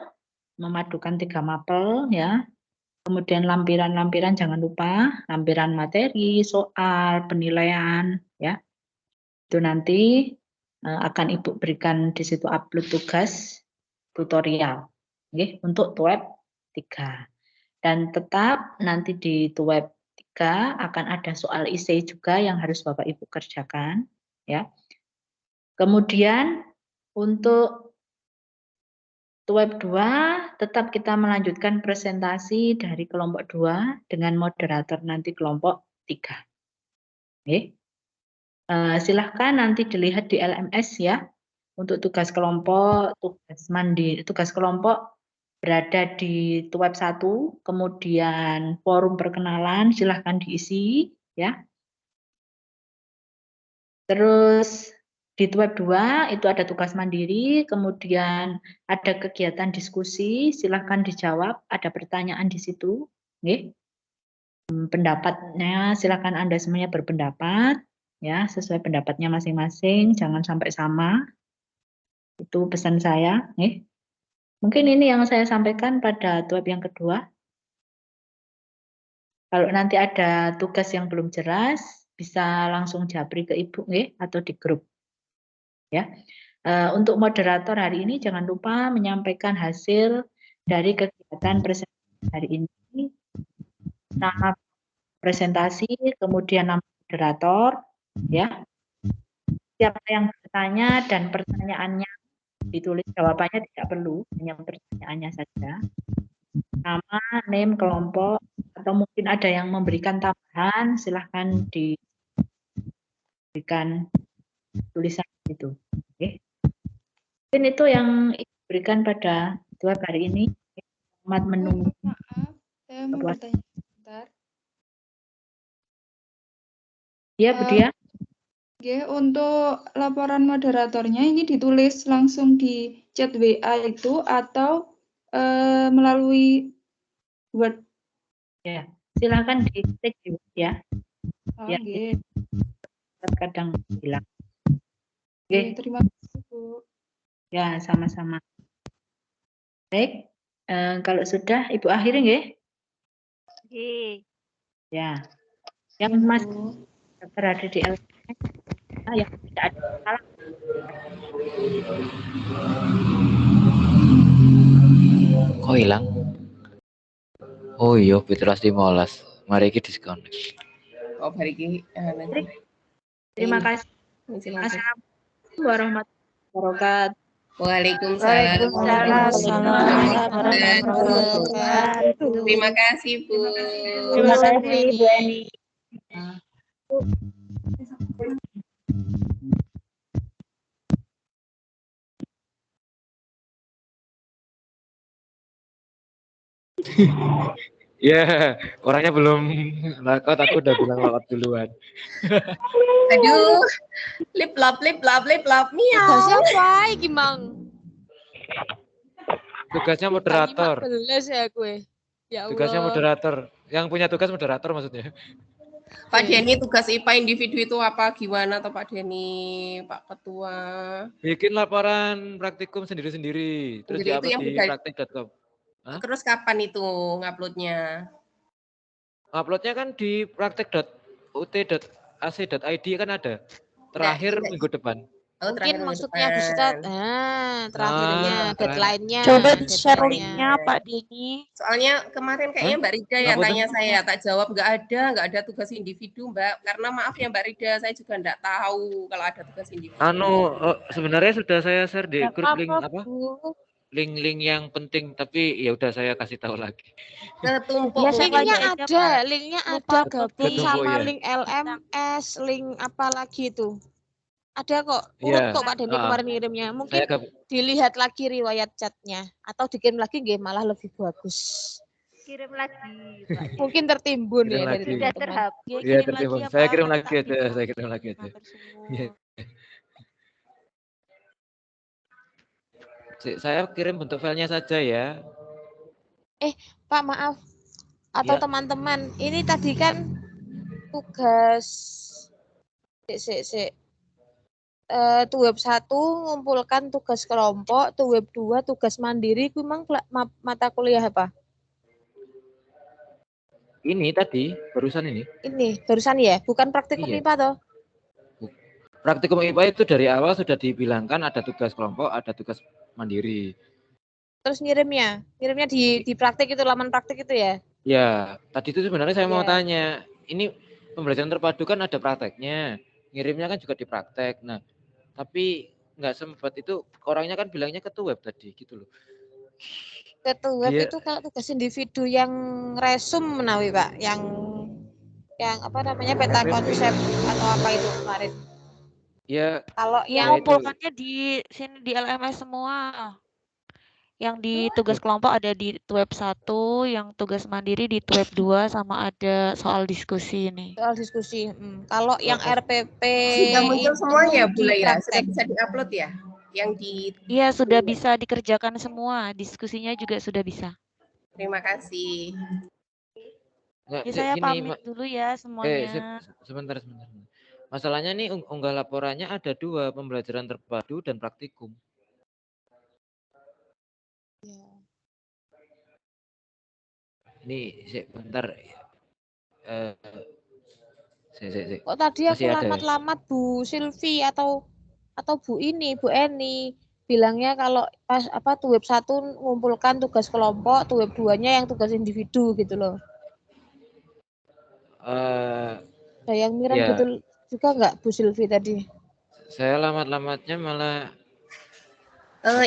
memadukan 3 mapel ya. Kemudian lampiran-lampiran jangan lupa, lampiran materi, soal, penilaian ya. Itu nanti akan Ibu berikan di situ upload tugas tutorial untuk TUEB 3. Dan tetap nanti di TUEB 3 akan ada soal essay juga yang harus Bapak Ibu kerjakan ya. Kemudian untuk TUEB 2 tetap kita melanjutkan presentasi dari kelompok 2 dengan moderator nanti kelompok 3. Oke. Silahkan nanti dilihat di LMS ya. Untuk tugas kelompok, tugas kelompok berada di TUEB 1, kemudian forum perkenalan silahkan diisi ya. Terus di TUEB 2 itu ada tugas mandiri, kemudian ada kegiatan diskusi, silahkan dijawab, ada pertanyaan di situ. Oke. Pendapatnya silahkan Anda semuanya berpendapat. Ya, sesuai pendapatnya masing-masing, jangan sampai sama. Itu pesan saya. Mungkin ini yang saya sampaikan pada TUEB yang kedua. Kalau nanti ada tugas yang belum jelas, bisa langsung japri ke Ibu atau di grup. Ya. Untuk moderator hari ini jangan lupa menyampaikan hasil dari kegiatan presentasi hari ini. Nama presentasi, kemudian nama moderator, ya. Siapa yang bertanya dan pertanyaannya ditulis, jawabannya tidak perlu, hanya pertanyaannya saja. Nama, name, kelompok, atau mungkin ada yang memberikan tambahan, silahkan diberikan tulisan itu. Oke. Mungkin itu yang diberikan pada TUEB hari ini. Selamat menunggu. Maaf, saya mau bertanya sebentar. Ya, Bu Dia. Untuk laporan moderatornya ini ditulis langsung di chat WA itu atau melalui Word? Ya, silakan diketik di Word ya. Ya, kadang hilang. Oke, terima kasih Bu. Ya, sama-sama. Baik, kalau sudah Ibu akhiri nggih? Ya, yang masih berada di LMS yang tidak ada masalah. Kok hilang? Oh iya, 17:15. Mari kita diskon. Oh, hari ini nanti. Terima kasih. Assalamualaikum warahmatullahi wabarakatuh. Waalaikumsalam warahmatullahi wabarakatuh. Terima kasih, Bu. Terima kasih, Bu Eni. Ya, orangnya belum lakot, aku udah bilang lakot duluan. Aduh, lip lap, miau. Tugasnya apa iki, Mang? Tugasnya Kali moderator. 15 ya gue. Ya Tugasnya Allah. moderator. Yang punya tugas moderator maksudnya. Pak Denny, tugas IPA individu itu apa? Gimana tuh Pak Denny, Pak Ketua? Bikin laporan praktikum sendiri-sendiri. Terus Jadi itu diupload yang di udah. praktik.com. Terus kapan itu nguploadnya? Uploadnya kan di praktek.ut.ac.id kan ada. Terakhir minggu depan. Mungkin maksudnya Bu Ustaz, terakhirnya, deadline-nya. Coba share link-nya Pak Denny. Soalnya kemarin kayaknya Mbak Rida yang tanya saya, tak jawab nggak ada tugas individu Mbak. Karena maaf ya Mbak Rida, saya juga nggak tahu kalau ada tugas individu. Sebenarnya sudah saya share di grup link apa? Link-link yang penting, tapi ya udah saya kasih tahu lagi. Ketumpuk. Ya, linknya ada, gabung sama ya. link LMS, link apa lagi itu. Ada kok, urut kok Pak Denny kemarin ngirimnya. Mungkin dilihat lagi riwayat chatnya atau dikirim lagi malah lebih bagus. Kirim lagi. Pak. Mungkin tertimbun kirim ya lagi. dari Sudah terhapus. Iya, tertimbun. Saya kirim lagi aja, Saya kirim bentuk filenya saja ya. Pak maaf. Atau teman-teman, ini tadi kan tugas web 1 ngumpulkan tugas kelompok, web 2 tugas mandiri, itu memang mata kuliah apa? Ini tadi, barusan ini. Ini, barusan ya? Bukan praktikum IPA toh? Praktikum IPA itu dari awal sudah dibilangkan ada tugas kelompok, ada tugas mandiri. Terus ngirimnya di praktik itu, laman praktik itu ya? Ya, tadi itu sebenarnya saya mau tanya, ini pembelajaran terpadu kan ada prakteknya, ngirimnya kan juga di praktek. Nah, tapi nggak sempat itu, orangnya kan bilangnya ketua web tadi gitu loh. Ketua web itu kalau tugas individu yang resum menawi Pak, yang apa namanya peta konsep atau apa itu kemarin. Ya. Kalau yang ngumpulkannya di sini di LMS semua. Yang di tugas kelompok ada di web 1, yang tugas mandiri di web 2, sama ada soal diskusi ini. Soal diskusi. Kalau yang RPP sudah muncul semua ya Bu Laila, sudah bisa diupload ya? Yang di Iya, sudah bisa dikerjakan semua, diskusinya juga sudah bisa. Terima kasih. Saya pamit dulu ya semuanya. Sebentar. Masalahnya nih unggah laporannya ada 2, pembelajaran terpadu dan praktikum. Ini bentar. Kok tadi aku lamat-lamat Bu Silvi atau Bu Eni bilangnya kalau pas web 1 ngumpulkan tugas kelompok, web 2-nya yang tugas individu gitu loh. Ada yang ngirim gitu juga nggak Bu Silvi tadi? Saya lamat-lamatnya malah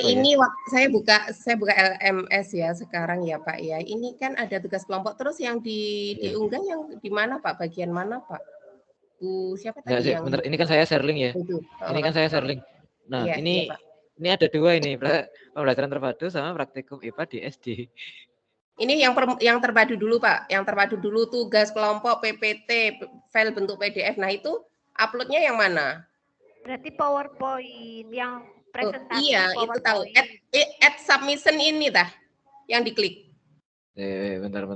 ini saya buka LMS ya sekarang ya Pak ya. Ini kan ada tugas kelompok, terus yang diunggah yang di mana Pak? Bagian mana Pak? Bu siapa tadi yang? Bentar, ini kan saya share link ya. Ini kan saya share link. Nah, ini ada 2 ini, pembelajaran terpadu sama praktikum IPA di SD. Ini yang terpadu dulu Pak. Yang terpadu dulu tugas kelompok PPT, file bentuk PDF. Nah, itu uploadnya yang mana? Berarti PowerPoint yang presentasi. Iya, itu tahu. Add submission ini tah yang diklik. Bentar.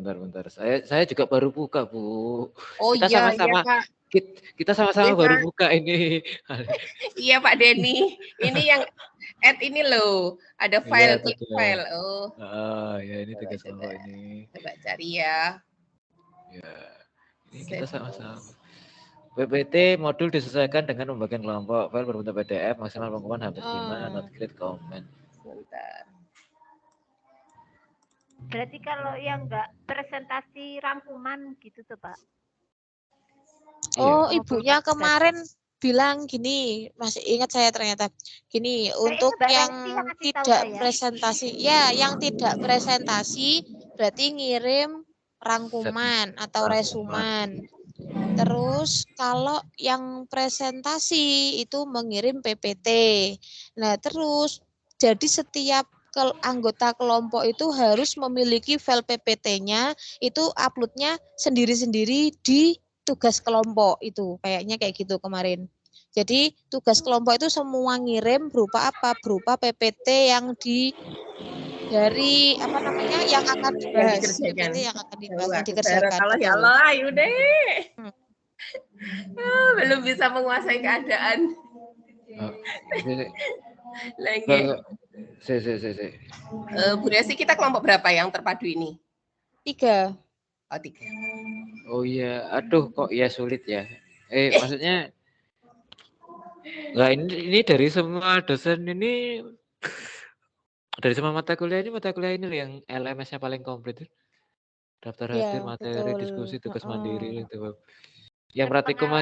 Saya juga baru buka, Bu. Oh kita iya, sama-sama Pak. Kita sama-sama baru buka ini. Iya, Pak Denny. Ini yang add ini loh. Ada file, klik file. Oh. Ya ini tugas kelompok ini. Coba cari ya. Ya. Ini kita sama-sama. PPT modul disesuaikan dengan pembagian kelompok, file berbentuk PDF, maksimal pengumuman hampir 5, not create comment. Sebentar. Berarti kalau yang enggak presentasi rangkuman gitu tuh Pak? Oh, ibunya kemarin bilang gini, masih ingat saya ternyata. Gini, untuk yang tidak presentasi, yang tidak presentasi berarti ngirim rangkuman atau resuman. Terus kalau yang presentasi itu mengirim PPT. Nah, terus jadi setiap anggota kelompok itu harus memiliki file PPT-nya, itu upload-nya sendiri-sendiri di tugas kelompok itu. Kayaknya kayak gitu kemarin. Jadi tugas kelompok itu semua ngirim berupa apa? Berupa PPT yang dari apa namanya yang akan Yang dibahas. dikerjakan. PPT yang akan Ya dibahas, Allah, yang aku dikerjakan. kalau ya Betul. Allah, ayo deh. Belum bisa menguasai keadaan. Lagi. Bu Desi, kita kelompok berapa yang terpadu ini? 3. Oh, 3. Oh iya, aduh kok ya sulit ya. Maksudnya ini dari semua dosen ini, dari semua mata kuliah ini yang LMS-nya paling komplit. Daftar hadir, materi, diskusi, tugas mandiri itu. Yang praktikum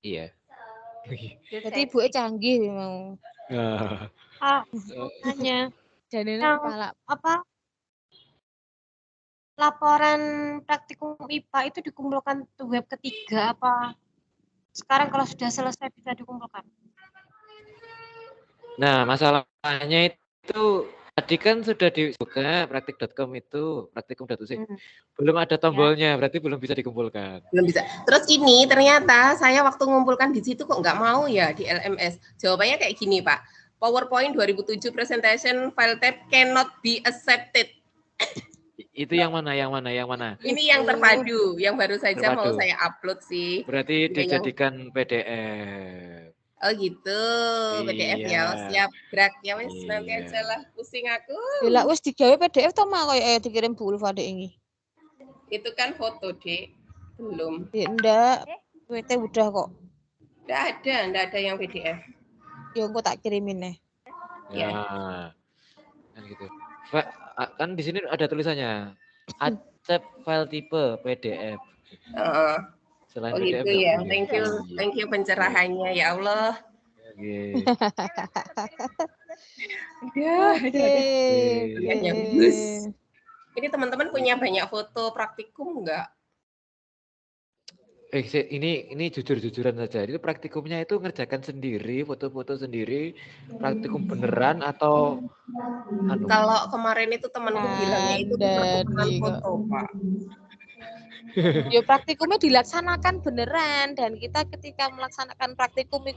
iya. Berarti ibunya canggih memang. Hanya Jangan yang kepala. apa? Laporan praktikum IPA itu dikumpulkan ke web ketiga apa? Sekarang kalau sudah selesai bisa dikumpulkan. Nah, masalahnya itu tadi kan sudah dibuka praktik.com itu, praktikum.usik. Belum ada tombolnya, berarti belum bisa dikumpulkan. Belum bisa. Terus ini ternyata saya waktu ngumpulkan di situ kok nggak mau ya di LMS. Jawabannya kayak gini, Pak. PowerPoint 2007 presentation file tab cannot be accepted. Itu yang mana? Ini yang terpadu, yang baru saja mau Terpadu. saya upload sih. Berarti Ya, dijadikan PDF. Oh gitu, PDF ya. Siap, Brak. Ya wes, nanti aja lah. Pusing aku. Lah wis digawe PDF to mah koyo dikirim Bu Ulfa Dek ini. Itu kan foto, Dek. Belum. Ya enggak. WT udah kok. Enggak ada yang PDF. Ya engko tak kirimin nih. Ya. Kan gitu. Kan di sini ada tulisannya accept file tipe PDF. Selain Oh PDF gitu ya. boleh. Thank you pencerahannya ya Allah. Lihatnya bagus. Ini teman-teman punya banyak foto praktikum enggak? Ini jujur-jujuran saja. Itu praktikumnya itu ngerjakan sendiri, foto-foto sendiri, praktikum beneran atau Kalau kemarin itu temanku bilangnya itu pertukaran foto, Pak. Ya praktikumnya dilaksanakan beneran dan kita ketika melaksanakan praktikum